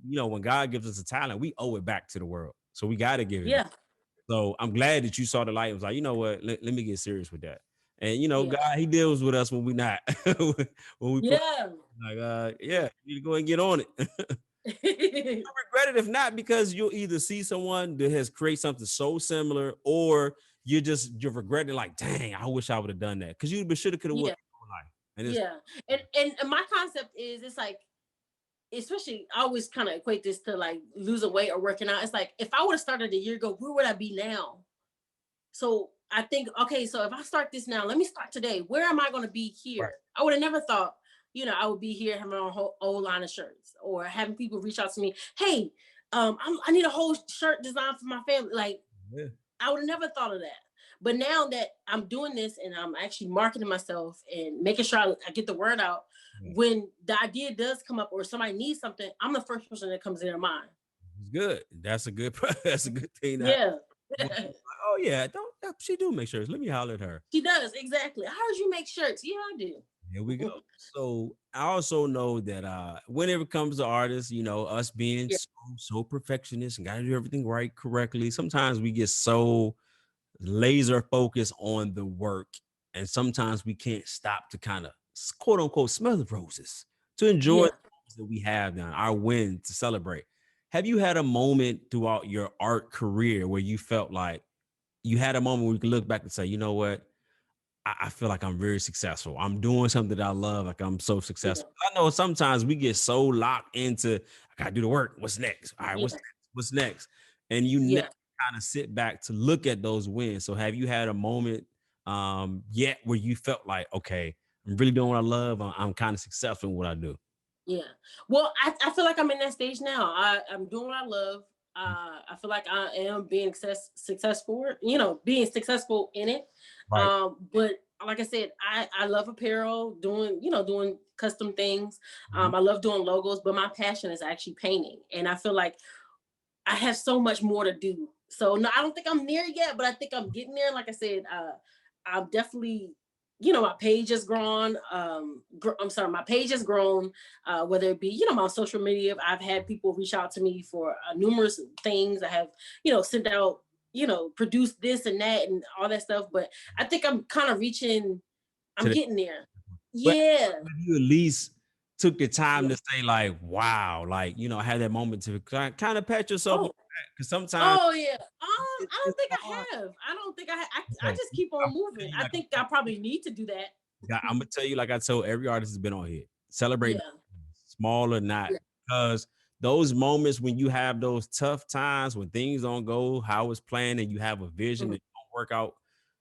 yeah, when God gives us a talent, we owe it back to the world. So we got to give it back. yeah, So I'm glad that you saw the light and was like, you know what, let me get serious with that. And yeah, God, He deals with us when we not, when we put yeah, like, yeah. yeah, you need to go and get on it. Regret it if not, because you'll either see someone that has created something so similar, or you're regretting like, dang, I wish I would have done that, because you should have, could have, would Yeah, have life. And it's yeah. And my concept is, it's like, especially, I always kind of equate this to like losing weight or working out. It's like, if I would have started a year ago, where would I be now? So I think, okay, so if I start this now, let me start today. Where am I going to be here? right. I would have never thought, I would be here having my whole line of shirts, or having people reach out to me. Hey, I need a whole shirt design for my family. Like, Yeah. I would have never thought of that. But now that I'm doing this and I'm actually marketing myself and making sure I get the word out, Yeah. when the idea does come up or somebody needs something, I'm the first person that comes in their mind. It's good. That's a good that's a good thing to have. Yeah. Oh yeah, don't she do make sure. Let me holler at her. She does, exactly. I heard you make shirts. Yeah, I do. Here we go. So I also know that whenever it comes to artists, us being Yeah. so perfectionist and gotta do everything right correctly, sometimes we get so laser focused on the work. And sometimes we can't stop to kind of quote unquote smell the roses, to enjoy Yeah. the things that we have done, our win, to celebrate. Have you had a moment throughout your art career where you felt like you had a moment where you can look back and say, you know what? I feel like I'm very successful. I'm doing something that I love. Like, I'm so Yeah. successful. I know sometimes we get so locked into, I gotta do the work. What's next? All right, Yeah. what's next? What's next? And you never Yeah. kind of sit back to look at those wins. So have you had a moment yet where you felt like, okay, I'm really doing what I love. I'm kind of successful in what I do. Yeah. Well, I feel like I'm in that stage now. I'm doing what I love. I feel like I am being successful, being successful in it. Right. But like I said, I love apparel, doing custom things. Mhm. I love doing logos, but my passion is actually painting. And I feel like I have so much more to do. So no, I don't think I'm near yet, but I think I'm getting there. Like I said, I'm definitely, my page has grown. I'm sorry, my page has grown. Whether it be, my social media, I've had people reach out to me for numerous things. I have, sent out, produced this and that and all that stuff. But I think I'm kind of reaching. To I'm the, getting there. but Yeah. have you at least took the time Yeah. to say like, wow, like, had that moment to kind of pat yourself on the Oh. back? Because sometimes Oh yeah. I don't it's think hard. I have. I don't think I Okay. just keep I'm on gonna tell moving. you I like think I probably need to do that. I'm gonna tell you like I told every artist has been on here. Celebrate Yeah. small or not, Yeah. because those moments when you have those tough times when things don't go how it's planned and you have a vision Mhm. that don't work out,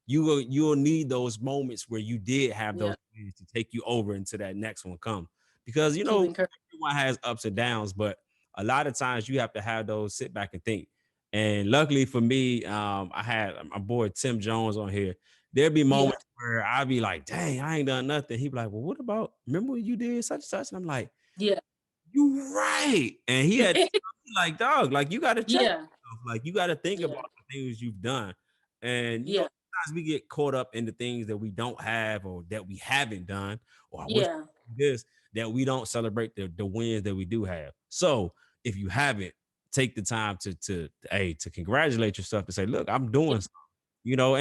you'll need those moments where you did have those Yeah. things to take you over into that next one come. Because Keep encouraging. everyone has ups and downs, but a lot of times you have to have those sit back and think. And luckily for me, I had my boy Tim Jones on here. There'd be Yeah. moments where I'd be like, dang, I ain't done nothing. He'd be like, well, what about remember when you did such and such? And I'm like, Yeah. you right. And he had to tell me, like, dog, like you gotta check Yeah. yourself. Like you gotta think about Yeah. the things you've done. And Yeah. sometimes we get caught up in the things that we don't have or that we haven't done, or I wish Yeah. I could do this, that we don't celebrate the wins that we do have. So if you haven't, take the time to congratulate yourself to say, look, I'm Yeah. doing,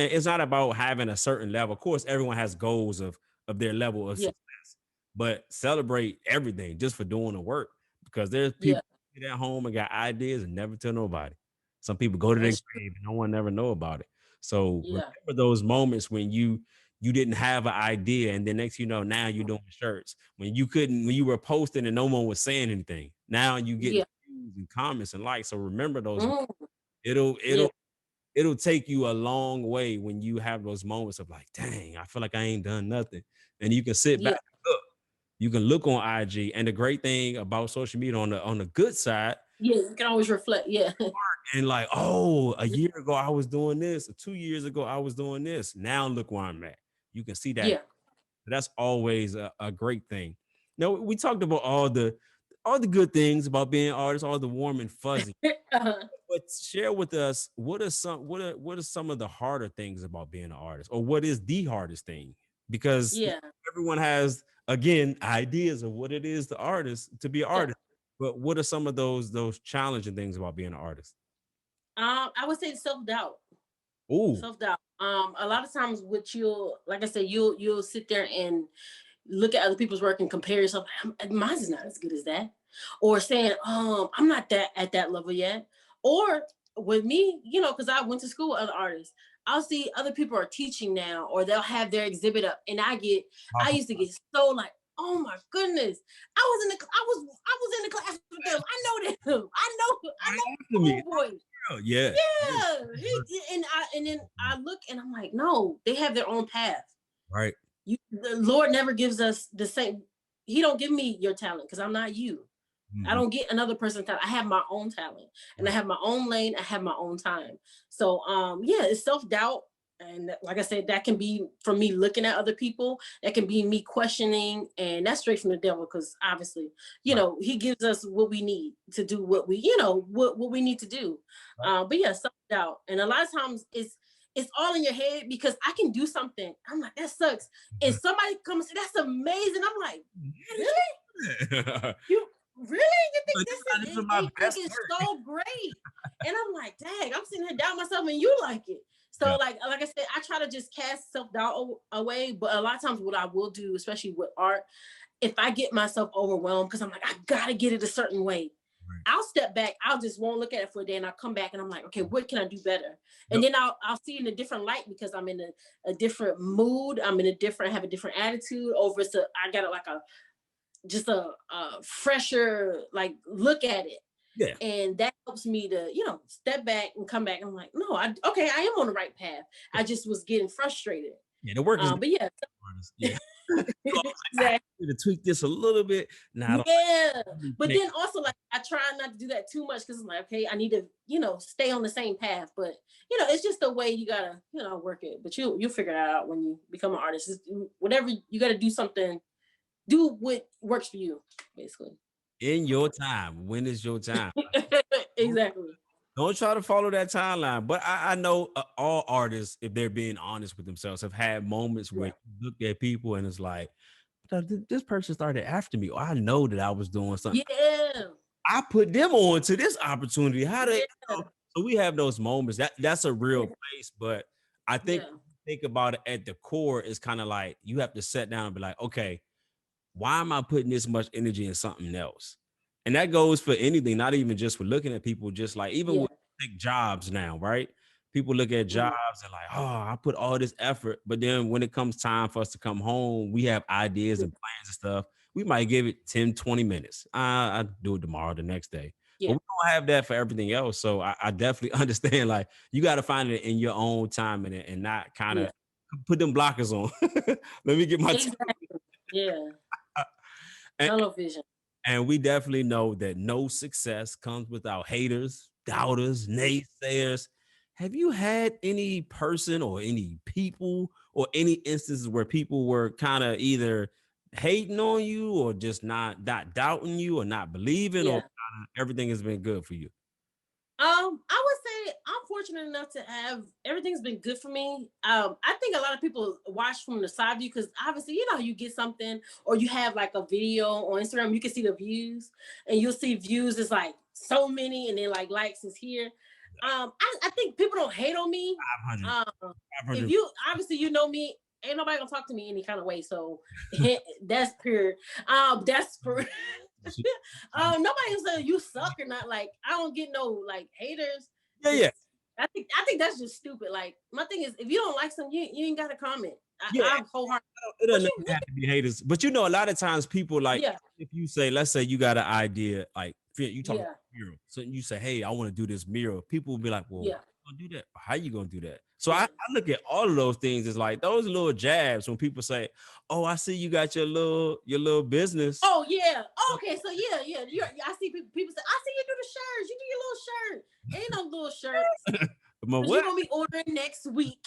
and it's not about having a certain level. Of course, everyone has goals of their level of Yeah. success, but celebrate everything just for doing the work, because there's Yeah. people at home and got ideas and never tell nobody. Some people go to their That's true. grave and no one never know about it. So Yeah. remember those moments when you didn't have an idea, and then next now you're doing shirts when you were posting and no one was saying anything. Now you getting Yeah. views and comments and likes. So remember those. Mm. It'll Yeah. it'll it'll take you a long way when you have those moments of like, dang, I feel like I ain't done nothing. And you can sit back Yeah. and look. You can look on IG. And the great thing about social media on the good side, Yeah. You can always reflect. Yeah. and like, oh, a year ago I was doing this, or 2 years ago I was doing this. Now look where I'm at. You can see that. Yeah. That's always a great thing. Now we talked about all the good things about being artists, all the warm and fuzzy. Uh-huh. But share with us what are some of the harder things about being an artist, or what is the hardest thing? Because Yeah. everyone has again ideas of what it is to be an Yeah. artist. But what are some of those challenging things about being an artist? I would say self-doubt. Oh, Self-doubt. A lot of times what like I said, you'll sit there and look at other people's work and compare yourself. Mine's not as good as that. Or saying, I'm not that at that level yet. Or with me, because I went to school with other artists, I'll see other people are teaching now, or they'll have their exhibit up, and I used to get so like, oh my goodness, I was in the class with them. I know them. I know me. homeboy. Yeah. Yeah, and then I look and I'm like, no, they have their own path. Right. The Lord never gives us the same. He don't give me your talent because I'm not you. I Mhm. don't get another person's talent. I have my own talent and I Right. have my own lane. I have my own time. So yeah, it's self-doubt. And like I said, that can be from me looking at other people. That can be me questioning, and that's straight from the devil because obviously, Right. he gives us what we need to do what what we need to do. Right. But yeah, self-doubt. And a lot of times it's all in your head because I can do something. I'm like, that sucks. And somebody comes and say, that's amazing. I'm like, How did really? you do that? You really? You think Like, this is my they think best it's work. so great? And I'm like, dang, I'm sitting here doubting myself and you like it. So Yeah. like I said, I try to just cast self-doubt away. But a lot of times what I will do, especially with art, if I get myself overwhelmed because I'm like, I gotta get it a certain way. Right. I'll step back. I'll just won't look at it for a day, and I'll come back and I'm like, okay, what can I do better? And Yep. then I'll see it in a different light because I'm in a different mood. I'm in have a different attitude over. So I got like just a fresher like look at it, Yeah. and that helps me to step back and come back. I'm like, no, okay, I am on the right path. I just was getting frustrated. Yeah, the work is But yeah, artist. Yeah. You always like, I exactly. need to tweak this a little bit. Nah, I don't Yeah, really but can't. then also like I try not to do that too much because it's like okay, I need to stay on the same path. But it's just the way you gotta work it. But you'll figure that out when you become an artist. Whatever you gotta do something, do what works for you, basically. In your time. When is your time? Don't Exactly. don't try to follow that timeline. But I know all artists, if they're being honest with themselves, have had moments where Yeah. you look at people and it's like, this person started after me. Or I know that I was doing something. Yeah. I put them on to this opportunity. How they, Yeah. so we have those moments. That's a real place. But I think Yeah. think about it at the core is kind of like you have to sit down and be like, okay, why am I putting this much energy in something else? And that goes for anything, not even just for looking at people, just like even Yeah. with take jobs now, right? People look at Mhm. jobs and like, oh, I put all this effort, but then when it comes time for us to come home, we have ideas Yeah. and plans and stuff. We might give it 10, 20 minutes. I do it tomorrow, the next day. But Yeah. we don't have that for everything else. So I definitely understand like you got to find it in your own time and not kind Yeah. of put them blockers on. Let me get my Exactly. Yeah. and, Tunnel vision. and we definitely know that no success comes without haters, doubters, naysayers. Have you had any person or any people or any instances where people were kind of either hating on you or just not doubting you or not believing or Yeah. kinda everything has been good for you? I would say I'm fortunate enough to have everything's been good for me. I think a lot of people watch from the side view because obviously, you get something or you have like a video on Instagram, you can see the views and you'll see views is like so many and then like likes is here. I think people don't hate on me. 500, Um, if 500. you obviously me, ain't nobody gonna talk to me any kind of way. So that's pure. That's for nobody say you suck or not. Like I don't get no like haters. Yeah, yeah. Cause I think that's just stupid. Like my thing is if you don't like something, you ain't gotta comment. Yeah, I'm wholehearted. it What doesn't you have to be haters, but you know, a lot of times people like yeah, if you say, let's say you got an idea, like you talk about yeah, mural, so you say, hey, I want to do this mural. People will be like, well, yeah, how you gonna do that? How you gonna do that? So I, yeah. I look at all of those things as like those little jabs when people say, oh, I see you got your little business. Oh yeah. Okay, so yeah. I see people say, I see you do the shirts. You do your little shirt. Ain't no little shirts. I'm like, Because you're what? gonna be ordering next week.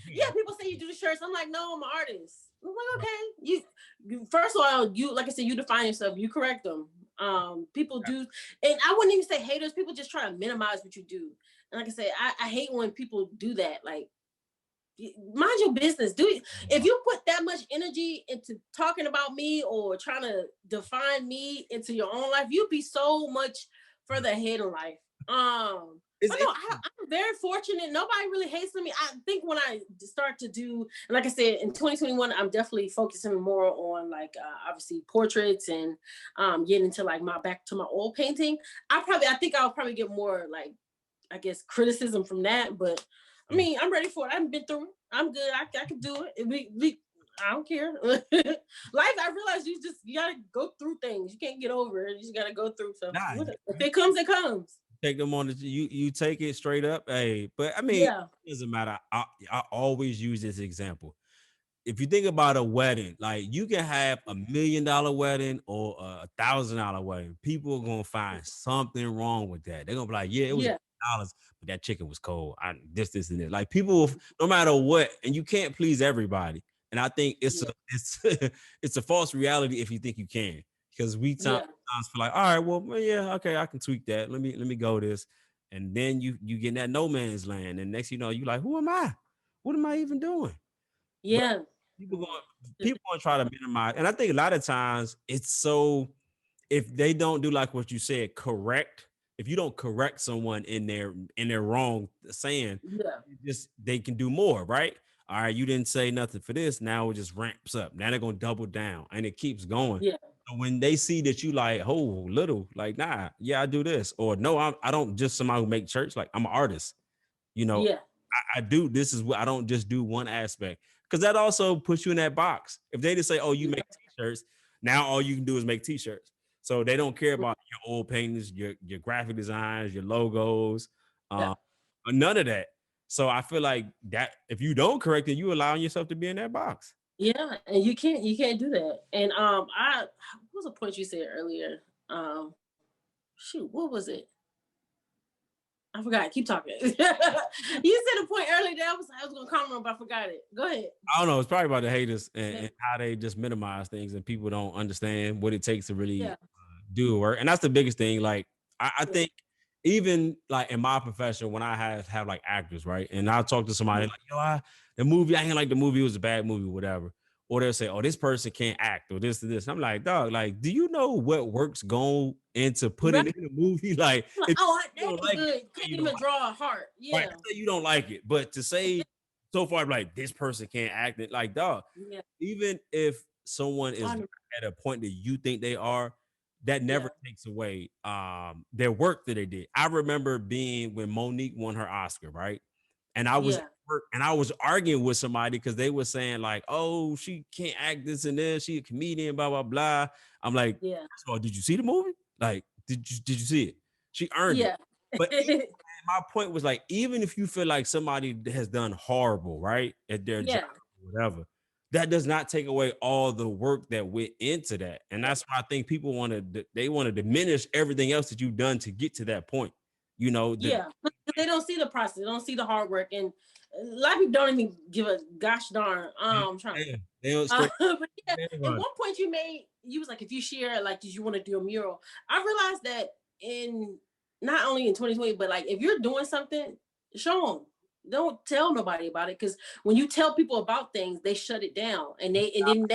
Yeah, people say you do the shirts. I'm like, no, I'm an artist. I'm like, okay. You first of all, you like I said, you define yourself. You correct them. People do, and I wouldn't even say haters. People just try to minimize what you do. And like I said, I hate when people do that. Like, mind your business. If you put that much energy into talking about me or trying to define me into your own life, you'd be so much further ahead in life. It's, But no, it's I'm very fortunate. Nobody really hates me. I think when I start to do, and like I said, in 2021, I'm definitely focusing more on like obviously portraits and getting into like my back to my oil painting. I think I'll probably get more like I guess criticism from that, but I mean, I'm ready for it. I've been through it. I'm good. I can do it. I don't care. Life, I realize you gotta go through things. You can't get over it. You just gotta go through stuff. nah, If it comes, it comes. take them on the you take it straight up. Hey, but I mean, Yeah. it doesn't matter. I always use this example. If you think about a wedding, like you can have $1 million wedding or $1,000 wedding. People are gonna find something wrong with that. They're gonna be like, yeah, it was Yeah. $1, but that chicken was cold. This, and this. Like people, no matter what, and you can't please everybody. And I think it's a Yeah. it's it's a false reality if you think you can, because we Yeah. sometimes feel like, all right, well, yeah, okay, I can tweak that. Let me go this, and then you get in that no man's land, and next you know, you like, who am I? What am I even doing? But Yeah. people going people gonna try to minimize, and I think a lot of times it's so if they don't do like what you said, correct. If you don't correct someone in their wrong saying, Yeah. just they can do more, right? All right, you didn't say nothing for this. Now it just ramps up. Now they're gonna double down, and it keeps going. Yeah. So when they see that you like, oh, little, like, nah, yeah, I do this, or no, I don't just somebody who make church. Like I'm an artist. You know, Yeah. I do. This is what I don't just do one aspect because that also puts you in that box. If they just say, "Oh, you Yeah. make t-shirts," now all you can do is make t-shirts. So they don't care about your old paintings, your graphic designs, your logos, Yeah. uh, none of that. So I feel like that if you don't correct it, you allowing yourself to be in that box. Yeah, and you can't do that. And what was the point you said earlier? Shoot, what was it? I forgot. Keep talking. You said a point earlier that I was gonna comment on, but I forgot it. Go ahead. I don't know. It's probably about the haters Yeah, and how they just minimize things, and people don't understand what it takes to really yeah, do work. And that's the biggest thing. Like I yeah, think even like in my profession, when I have like actors, right, and I'll talk to somebody yeah. like, the movie, I ain't like the movie, it was a bad movie, whatever. Or they'll say, oh, this person can't act, or this to this. I'm like, dog, like, do you know what works go into Right. putting in a movie? Like, Like, if oh, you that don't ain't like it, good. say Can't you don't even like draw a heart. it. Right? Yeah, Say you don't like it, but to say so far, like this person can't act it, like, dog, yeah. even if someone is I know. at a point that you think they are, that never Yeah, takes away their work that they did. I remember being when Monique won her Oscar, right? And I was at yeah, work and I was arguing with somebody because they were saying, like, oh, she can't act this and this, she a comedian, blah, blah, blah. I'm like, yeah, first of all, did you see the movie? Like, did you see it? She earned it. yeah, But my point was like, even if you feel like somebody has done horrible, right, at their job yeah, or whatever, that does not take away all the work that went into that. And yeah, that's why I think people they want to diminish everything else that you've done to get to that point. You know, yeah. Because they don't see the process. They don't see the hard work, and a lot of people don't even give a gosh darn. I'm trying to think. they don't straight But yeah, at about it. one point you made, you was like, if you share, like, did you want to do a mural? I realized that in not only in 2020, but like if you're doing something, show them. Don't tell nobody about it, because when you tell people about things, they shut it down, and then Now more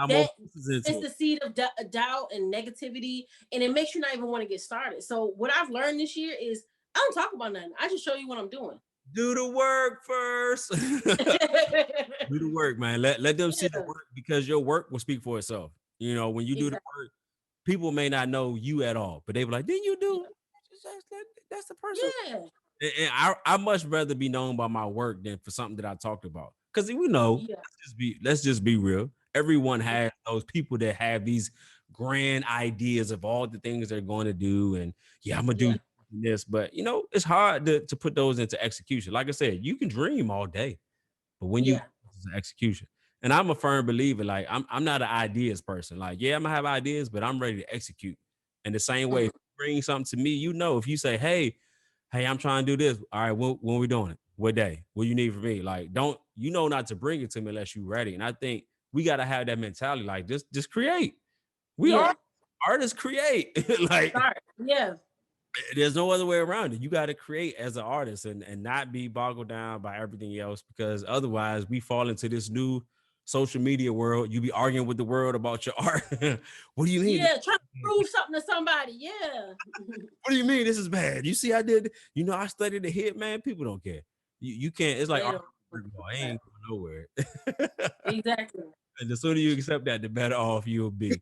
that faces into is it. the seed of doubt and negativity, and it makes you not even want to get started. So what I've learned this year is I don't talk about nothing. I just show you what I'm doing. Do the work first. Do the work, man. Let them see the Yeah, work because your work will speak for itself. You know, when you do the exactly. work, people may not know you at all, but they be like, "Didn't you do?" Yeah, That's the person. yeah, And I much rather be known by my work than for something that I talked about. Because we know, yeah, let's just be real. Everyone has those people that have these grand ideas of all the things they're going to do, and yeah, I'm gonna do yeah, this, but it's hard to put those into execution. Like I said, you can dream all day, but when you yeah, execution, and I'm a firm believer, like I'm not an ideas person. Like, yeah, I'm gonna have ideas, but I'm ready to execute. And the same way, if mm, you bring something to me, if you say, hey, I'm trying to do this. All right, when we doing it? What day? What you need from me? Like, don't not to bring it to me unless you're ready. And I think we gotta have that mentality. Like, just create. We are yeah. artists create. Like, Start. Yeah, there's no other way around it. You got to create as an artist and not be boggled down by everything else, because otherwise we fall into this new social media world. You be arguing with the world about your art. What do you mean? yeah. Try to prove something to somebody. Yeah, What do you mean this is bad? You see, I did. I studied the hit, man. People don't care. You can't. It's like they art. don't. I ain't going nowhere. Exactly. And the sooner you accept that, the better off you'll be.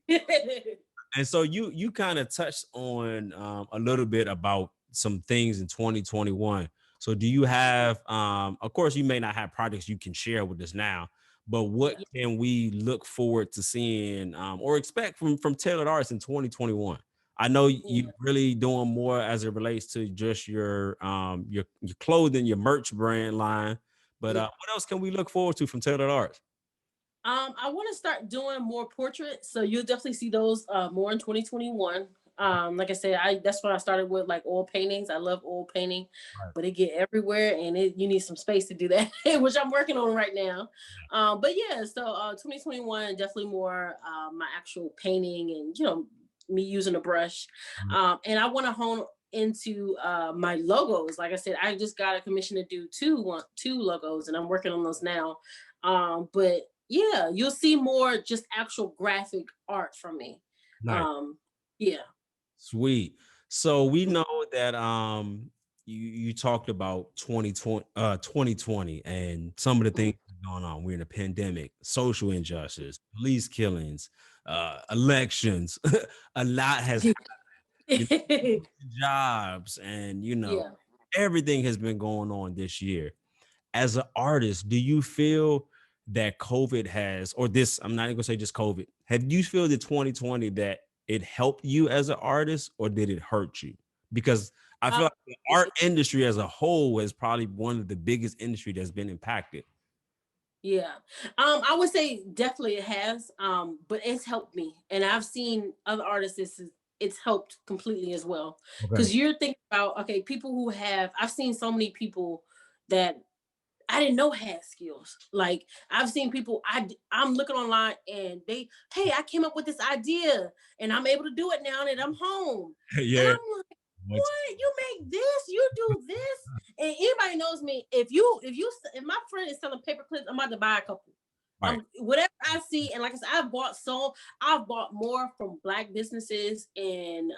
And so you kind of touched on a little bit about some things in 2021. So do you have of course you may not have projects you can share with us now, but what Yeah, can we look forward to seeing or expect from Tailored Arts in 2021? I know yeah, you're really doing more as it relates to just your clothing, your merch brand line, but yeah. what else can we look forward to from Tailored Arts? I want to start doing more portraits, so you'll definitely see those more in 2021. Like I said, I that's when I started with like oil paintings. I love oil painting, Right. but it get everywhere, and you need some space to do that, which I'm working on right now. But yeah, so 2021 definitely more my actual painting, and me using a brush, and I want to hone into my logos. Like I said, I just got a commission to do two logos, and I'm working on those now. But yeah, you'll see more just actual graphic art from me. Nice. Um, yeah, Sweet. So we know that you talked about 2020 and some of the things going on. We're in a pandemic, social injustice, police killings, elections. A lot has happened. Jobs and yeah. everything has been going on this year. As an artist, do you feel that COVID has, or this, I'm not even gonna say just COVID, have you feel that 2020 that it helped you as an artist or did it hurt you? because I feel Uh, like the art industry as a whole is probably one of the biggest industry that's been impacted. Yeah. I would say definitely it has. But it's helped me. And I've seen other artists, it's helped completely as well. Okay. Because you're thinking about, okay, people who have I've seen so many people that I didn't know had skills. Like I've seen people I'm looking online and hey, I came up with this idea and I'm able to do it now that I'm home. And Yeah. I'm like, Much. what? You make this, you do this. And anybody knows me. If my friend is selling paper clips, I'm about to buy a couple. Right. Whatever I see, and like I said, I've bought more from black businesses and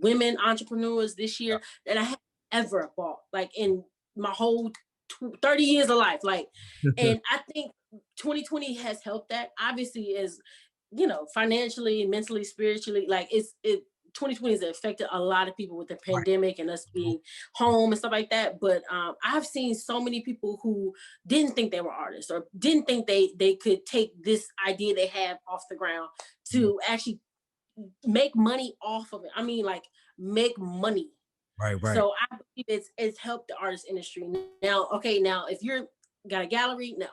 women entrepreneurs this year than I have ever bought, like in my whole 30 years of life. Like, and I think 2020 has helped that. Obviously, as financially, mentally, spiritually, like 2020 has affected a lot of people with the Right. pandemic and us being home and stuff like that. But I've seen so many people who didn't think they were artists or didn't think they could take this idea they have off the ground to actually make money off of it. I mean, like make money. Right. Right. So I believe it's helped the artist industry. Now, okay, now if you're got a gallery, no.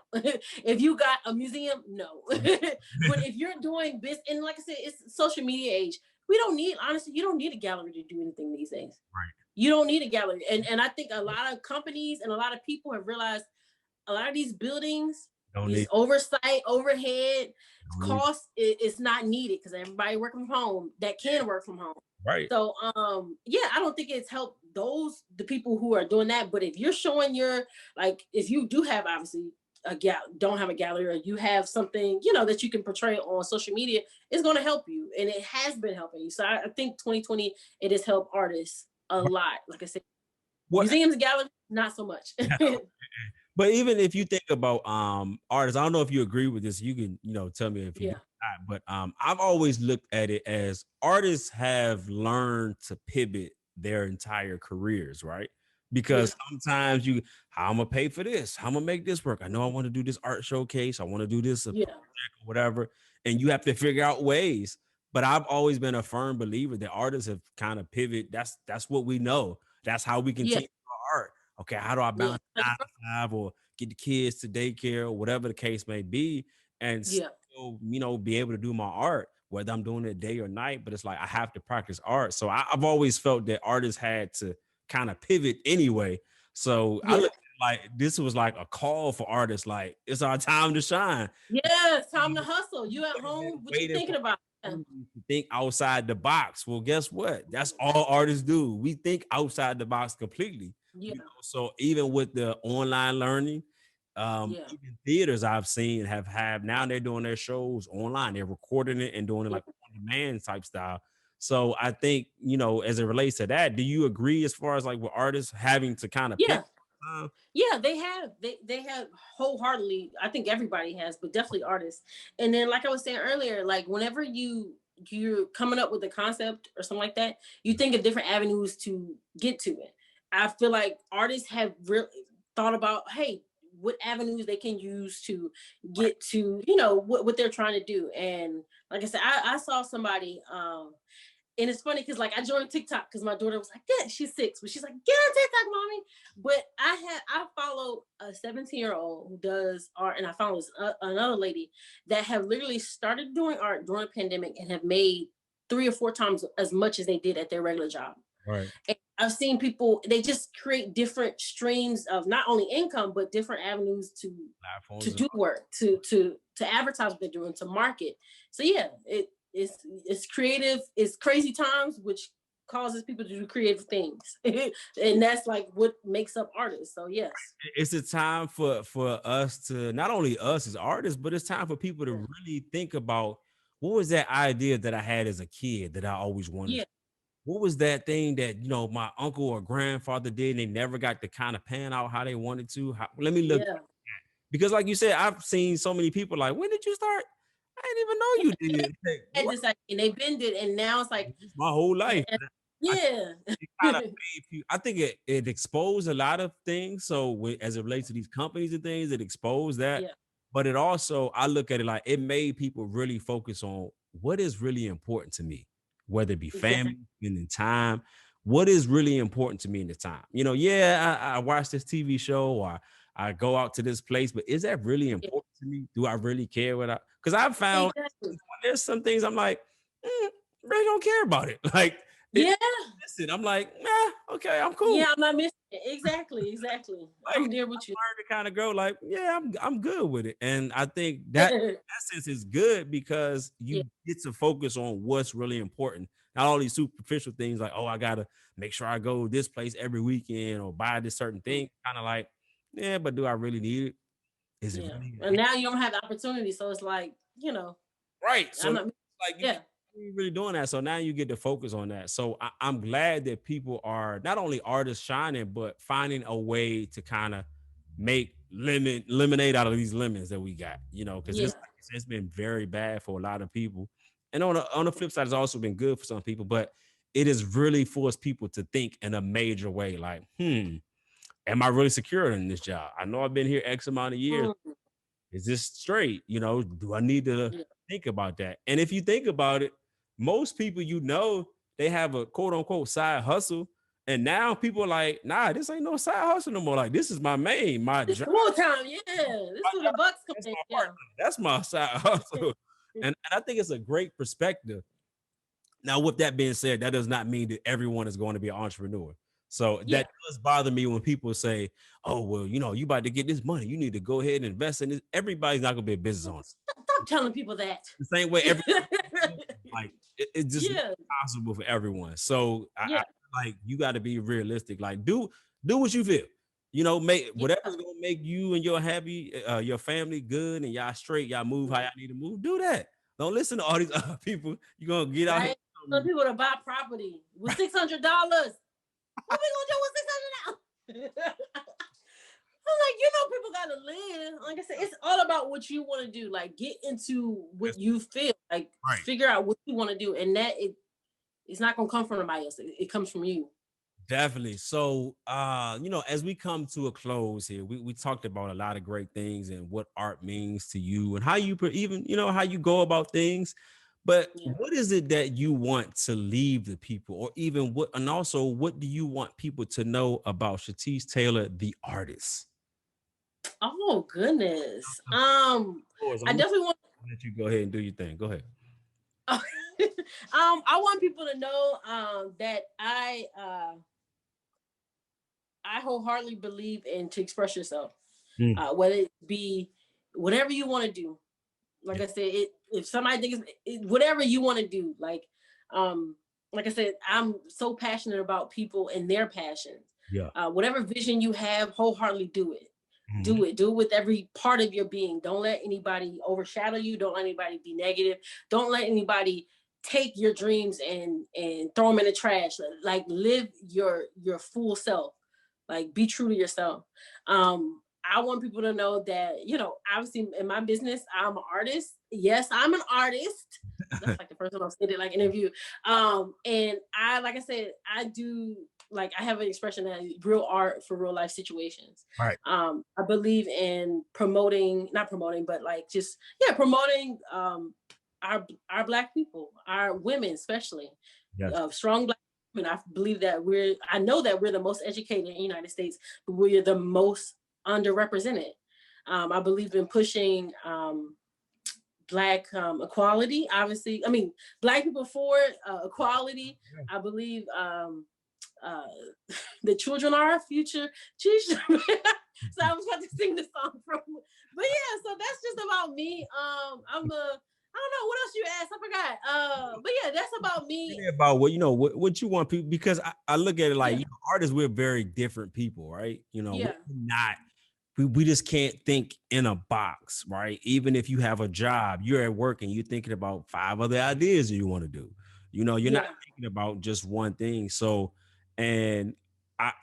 If you got a museum, no. But if you're doing business, and like I said, it's social media age. We don't need, honestly, you don't need a gallery to do anything these days. Right. You don't need a gallery. And I think a lot of companies and a lot of people have realized a lot of these buildings, Don't these need. oversight, overhead Don't need. costs, it's not needed because everybody working from home that can work from home. Right. So yeah, I don't think it's helped the people who are doing that. But if you're showing like if you do have obviously don't have a gallery or you have something that you can portray on social media, it's going to help you, and it has been helping you. So I think 2020 it has helped artists a lot. Like I said, What? museums, galleries, not so much. But even if you think about artists, I don't know if you agree with this. You can, tell me if you do Yeah, not. But I've always looked at it as artists have learned to pivot their entire careers, right? yeah, Because sometimes how I'm gonna pay for this, how I'm gonna make this work. I know I want to do this art showcase, I want to do this a yeah, project or whatever, and you have to figure out ways. But I've always been a firm believer that artists have kind of pivot. That's what we know. That's how we yeah, continue our art. Okay, how do I yeah, balance 9 to 5 or get the kids to daycare or whatever the case may be, and yeah, still, be able to do my art, whether I'm doing it day or night. But it's like I have to practice art. So I've always felt that artists had to kind of pivot anyway. So I yeah. look at it like this was like a call for artists, like it's our time to shine. Yeah, it's time to hustle. You at Instead of home? What you waiting for thinking about? Yeah, opportunities to think outside the box. Well, guess what? That's all artists do. We think outside the box completely. yeah, So even with the online learning, yeah, even theaters I've seen have now they're doing their shows online. They're recording it and doing it yeah, like on demand type style. So I think, as it relates to that, do you agree as far as like with artists having to kind of pick? yeah. Yeah, they have wholeheartedly. I think everybody has, but definitely artists. And then, like I was saying earlier, like whenever you're coming up with a concept or something like that, you think of different avenues to get to it. I feel like artists have really thought about, hey, what avenues they can use to Right. get to, what they're trying to do. And like I said, I saw somebody and it's funny because like I joined TikTok because my daughter was like, yeah, she's 6, but she's like, get on TikTok, mommy. But I follow a 17-year-old who does art, and I follow another lady that have literally started doing art during the pandemic and have made 3 or 4 times as much as they did at their regular job. Right. And I've seen people, they just create different streams of not only income, but different avenues to Platforms and do work, to advertise what they're doing, to market. So yeah, it's creative, it's crazy times, which causes people to do creative things. And that's like what makes up artists. So yes. it's a time for us to not only us as artists, but it's time for people to Yeah. really think about what was that idea that I had as a kid that I always wanted. Yeah. What was that thing that my uncle or grandfather did and they never got to kind of pan out how they wanted to? Let me look, Yeah. because like you said, I've seen so many people like, when did you start? I didn't even know you did. Like, And what? this like, and they bend it, and now it's like, My whole life. I yeah. it kind of made you, I think it exposed a lot of things. So as it relates to these companies and things, it exposed that. Yeah. But it also, I look at it like it made people really focus on what is really important to me, whether it be Exactly. family, spending time. what is really important to me in the time. Yeah, I watch this TV show or I go out to this place, but is that really Yeah, important to me? Do I really care what I? Because I've found exactly. there's some things I'm like, really don't care about it. Like it, Yeah, listen, I'm like, nah, okay, I'm cool. yeah, I'm not missing it. Exactly, exactly. Like, I'm there with you. learn to kind of go like, yeah, I'm good with it. And I think that Yeah, essence is good because yeah, you get to focus on what's really important. Not all these superficial things like, oh, I gotta make sure I go this place every weekend or buy this certain mm, thing. Kind of like, yeah, but do I really need it? Is it yeah. really And now you don't have the opportunity, so it's like, right? So I'm not. like you Yeah, can't be really doing that. So now you get to focus on that. So I'm glad that people are not only artists shining, but finding a way to kind of make lemonade out of these lemons that we got, because yeah, it's been very bad for a lot of people. And on the flip side, it's also been good for some people, but it has really forced people to think in a major way, like, am I really secure in this job? I know I've been here X amount of years. mm, Is this straight? Do I need to yeah. think about that? And if you think about it, most people, they have a quote unquote side hustle. And now people are like, nah, this ain't no side hustle no more. Like, this is my It's job. full time. Yeah, this is where the bucks come That's in. my Yeah, partner. That's my side hustle. And I think it's a great perspective. Now, with that being said, that does not mean that everyone is going to be an entrepreneur. So yeah. that does bother me when people say, "Oh, well, you about to get this money. You need to go ahead and invest in this." Everybody's not going to be a business owner. Stop telling people that. The same way everybody like it's just not Yeah, possible for everyone. So I yeah, like you got to be realistic. Like do what you feel. Make yeah. whatever's gonna make you and your family good, and y'all straight. Y'all move how y'all need to move. Do that. Don't listen to all these other people. You're gonna get out here. Right. Some people to buy property with $600. What we gonna do with $600? I'm like, people gotta live. Like I said, it's all about what you want to do. Like, get into what you feel. Like, Right. figure out what you want to do, and it's not gonna come from anybody else. It comes from you. Definitely. So, as we come to a close here, we talked about a lot of great things and what art means to you and how you even, how you go about things. But Yeah. what is it that you want to leave the people, or even and also what do you want people to know about Shateece Taylor, the artist? Oh goodness. Course, I I'm gonna definitely want. let you go ahead and do your thing. Go ahead. I want people to know that I wholeheartedly believe in to express yourself, Mm, whether it be whatever you want to do. Like yeah, I said, if somebody thinks whatever you want to do, um, like I said, I'm so passionate about people and their passions. yeah. Whatever vision you have, wholeheartedly do it. Mhm. Do it with every part of your being. Don't let anybody overshadow you. Don't let anybody be negative. Don't let anybody take your dreams and throw them in the trash. Like, live your full self. Like, be true to yourself. I want people to know that, obviously in my business, I'm an artist. Yes, I'm an artist. That's like the first one I've said it like interview. And like I said, I do, like, I have an expression that real art for real life situations. Right. I believe in not promoting, but like just, yeah, promoting our black people, our women, especially Yes. strong black women. I believe that I know that we're the most educated in the United States, but we're the most underrepresented. I believe in pushing black equality. Obviously, I mean, black people for equality. I believe uh, the children are our future. So I was about to sing the song from, but yeah. So that's just about me. I don't know what else you asked. I forgot. But yeah, that's about me. Really about what you want people, because I look at it like, Yeah, artists, we're very different people, right? We're yeah, not we just can't think in a box, right? Even if you have a job, you're at work and you're thinking about five other ideas that you want to do. You're not yeah, thinking about just one thing. So, and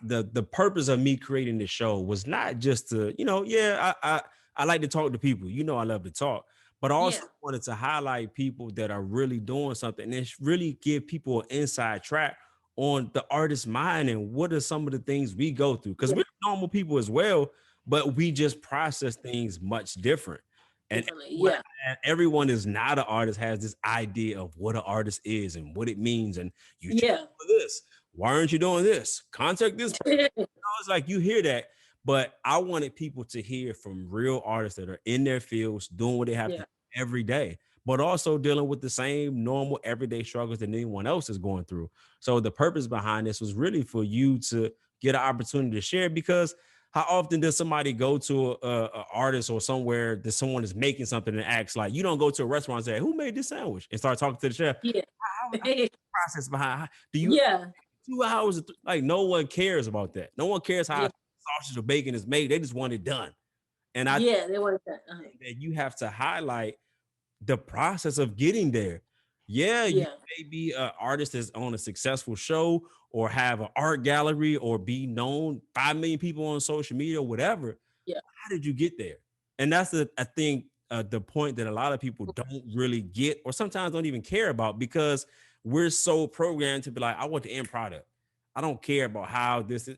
the purpose of me creating the show was not just to, yeah, I like to talk to people. I love to talk, but I yeah, also wanted to highlight people that are really doing something and really give people an inside track on the artist's mind and what are some of the things we go through, because yeah. we're normal people as well, but we just process things much different. And Differently. Yeah, everyone is not an artist, has this idea of what an artist is and what it means. And you yeah, this. Why aren't you doing this? Contact this person. It's like you hear that, but I wanted people to hear from real artists that are in their fields, doing what they have to Yeah. do every day, but also dealing with the same normal everyday struggles that anyone else is going through. So the purpose behind this was really for you to get an opportunity to share, because how often does somebody go to a artist or somewhere that someone is making something and acts like, you don't go to a restaurant and say, who made this sandwich, and start talking to the chef. Yeah. How process behind do you Yeah. 2 hours like no one cares about that. No one cares how Yeah. sausage or bacon is made. They just want it done. And I Yeah. They want that. think that you have to highlight the process of getting there. Yeah, you Yeah. may be an artist that's on a successful show or have an art gallery or be known 5 million people on social media or whatever. Yeah. How did you get there? And that's the I think the point that a lot of people don't really get, or sometimes don't even care about, because we're so programmed to be like, I want the end product. I don't care about how this is.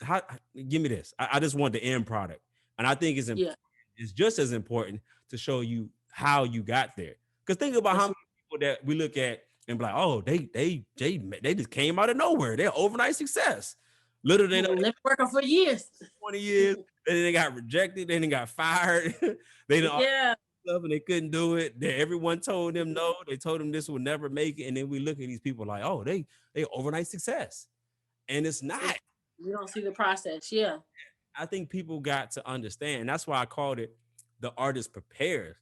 How give me this. I just want the end product. And I think Yeah. it's just as important to show you how you got there. Because think about how That's many people that we look at and be like, oh, they just came out of nowhere. They're overnight success. Little they know, they've been working for years. 20 years. Then they got rejected. Then they got fired. They didn't Yeah. stuff and they couldn't do it. Everyone told them no. They told them this would never make it. And then we look at these people like, oh, they overnight success, and it's not. You don't see the process. Yeah. I think people got to understand. That's why I called it the artist prepares.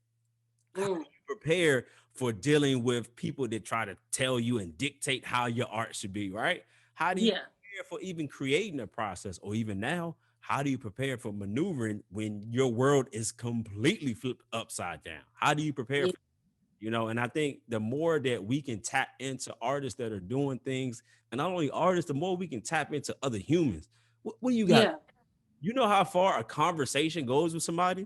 How do Mm. you prepare for dealing with people that try to tell you and dictate how your art should be, right? How do you Yeah. prepare for even creating a process, or even now, how do you prepare for maneuvering when your world is completely flipped upside down? How do you prepare Yeah. for, and I think the more that we can tap into artists that are doing things, and not only artists, the more we can tap into other humans. What do you got? Yeah. You know how far a conversation goes with somebody?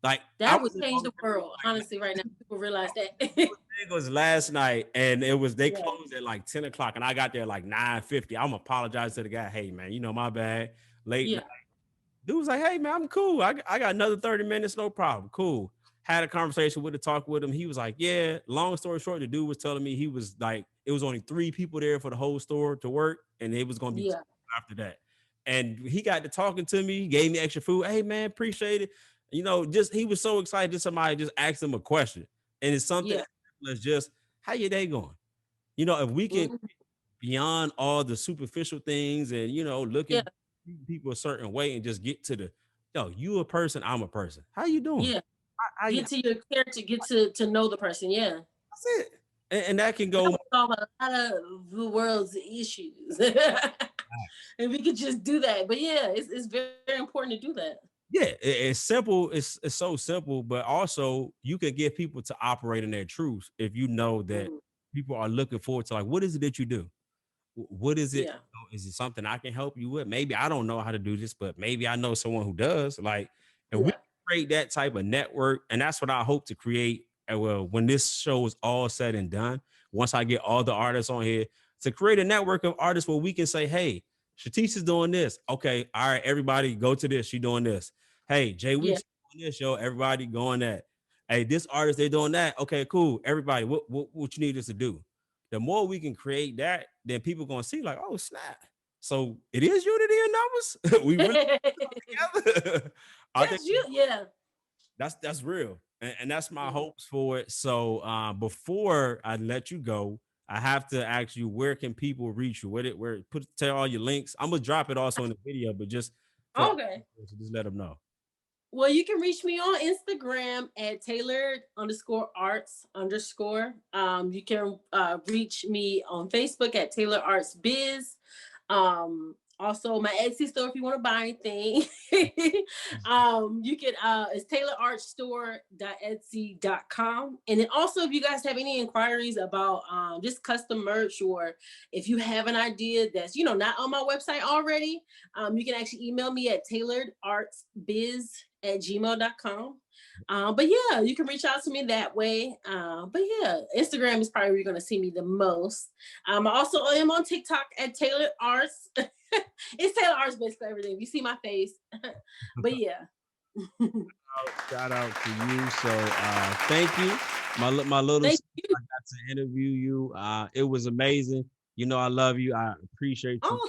Like I That would was change the world. Honestly, right now, people realize that. it was last night, and they Yeah. closed at like 10 o'clock, and I got there like 9:50. I'm apologize to the guy. Hey man, my bad. Late night. Yeah. Dude was like, hey man, I'm cool. I got another 30 minutes, no problem. Cool. Had a conversation with him, talk with him. He was like, yeah. Long story short, the dude was telling me he was like, it was only 3 people there for the whole store to work, and it was gonna be 2 Yeah. after that. And he got to talking to me, gave me extra food. Hey man, appreciate it. Just he was so excited that somebody just asked him a question. And it's something Yeah. as simple as just, how your day going? If we can Mhm. beyond all the superficial things and Yeah. looking people a certain way and just get to the, yo, you a person, I'm a person. How you doing? Yeah. How you Get to your character. Get to know the person. Yeah. that's it. And that can That go would solve a lot of the world's issues. And we could just do that. But yeah, it's very, very important to do that. yeah, it's simple. It's so simple, but also you can get people to operate in their truth if you know that Mhm. people are looking forward to, like, what is it that you do? What is it? Yeah. Is it something I can help you with? Maybe I don't know how to do this, but maybe I know someone who does. Like, and we Yeah. create that type of network, and that's what I hope to create. Well, when this show is all said and done, once I get all the artists on here, to create a network of artists where we can say, "Hey, Shateece is doing this. Okay, all right, everybody go to this. She doing this. Hey, Jay Yeah. Weeks doing this. Yo, everybody going that. Hey, this artist they doing that. Okay, cool. Everybody, what you need us to do?" The more we can create that, then people gonna see like, oh snap. So it is unity in numbers. We really together. I think That's you. Yeah. that's real. And that's my Mhm. hopes for it. So before I let you go, I have to ask you, where can people reach you? Where put tell all your links. I'm gonna drop it also in the video, but just for Okay. just let them know. Well, you can reach me on Instagram at tailored_arts_. You can reach me on Facebook at Taylor Arts Biz. Also my Etsy store if you want to buy anything. You can it's tailorartstore.etsy.com. And then also if you guys have any inquiries about just custom merch, or if you have an idea that's not on my website already, you can actually email me at tailoredartsbiz@gmail.com. But yeah, you can reach out to me that way. But yeah, Instagram is probably where you're going to see me the most. I also am on TikTok at Taylor Arts. It's Taylor Arts basically everything. You see my face. But yeah. Shout out to you. So thank you. My little Thank sister, you. I got to interview you. It was amazing. I love you. I appreciate you. Oh,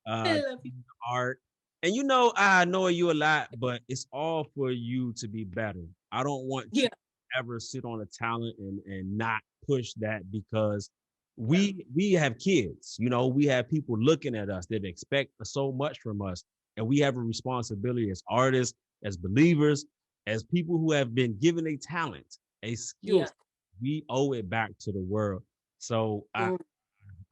I love you. Art. And I annoy you a lot, but it's all for you to be better. I don't want you Yeah, to ever sit on a talent and not push that because yeah, we have kids, we have people looking at us that expect so much from us. And we have a responsibility as artists, as believers, as people who have been given a talent, a skill. yeah, We owe it back to the world. So mm,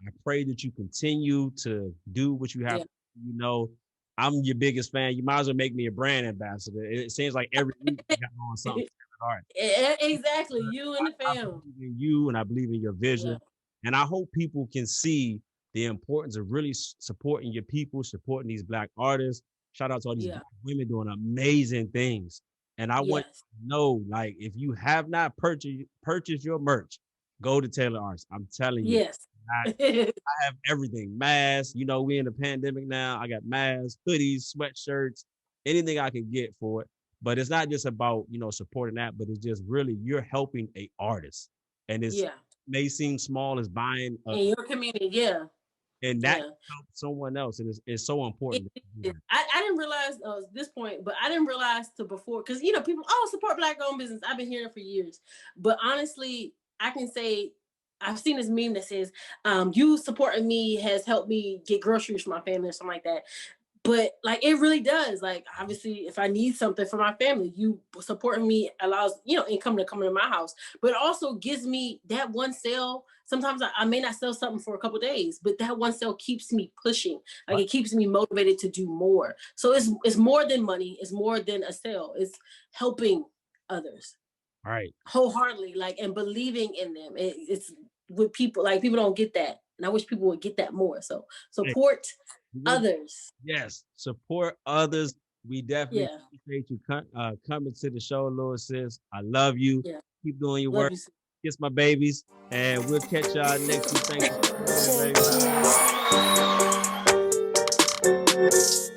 I pray that you continue to do what you have. yeah. You know, I'm your biggest fan. You might as well make me a brand ambassador. It seems like every week you got on something. All right. Exactly. You and the I fam. believe in you and I believe in your Yeah, vision. And I hope people can see the importance of really supporting your people, supporting these Black artists. Shout out to all these yeah, Black women doing amazing things. And I want yes, you to know, like, if you have not purchased your merch, go to Taylor Arts. I'm telling you. yes. I have everything. Masks, we in the pandemic now. I got masks, hoodies, sweatshirts, anything I can get for it. But it's not just about, supporting that, but it's just really you're helping a artist. And it's Yeah. may seem small as buying In your community, yeah, and that yeah. can help someone else. And it's so It important that you do is. that. I didn't realize this point, but I didn't realize to before because people support Black owned business. I've been hearing it for years, but honestly, I can say I've seen this meme that says, "You supporting me has helped me get groceries for my family" or something like that. But like it really does. Like obviously, if I need something for my family, you supporting me allows income to come into my house. But it also gives me that one sale. Sometimes I may not sell something for a couple days, but that one sale keeps me pushing. Like Right. it keeps me motivated to do more. So it's more than money. It's more than a sale. It's helping others Right. wholeheartedly, like and believing in them. It's with people like people don't get that, and I wish people would get that more. So Hey, support we're others. yes, support others. We definitely Yeah. appreciate you coming to the show, Lord sis. I love you. Yeah. Keep doing your Love work. you. Kiss my babies, and we'll catch y'all next week. Thanks for tuning in, baby. Shateece.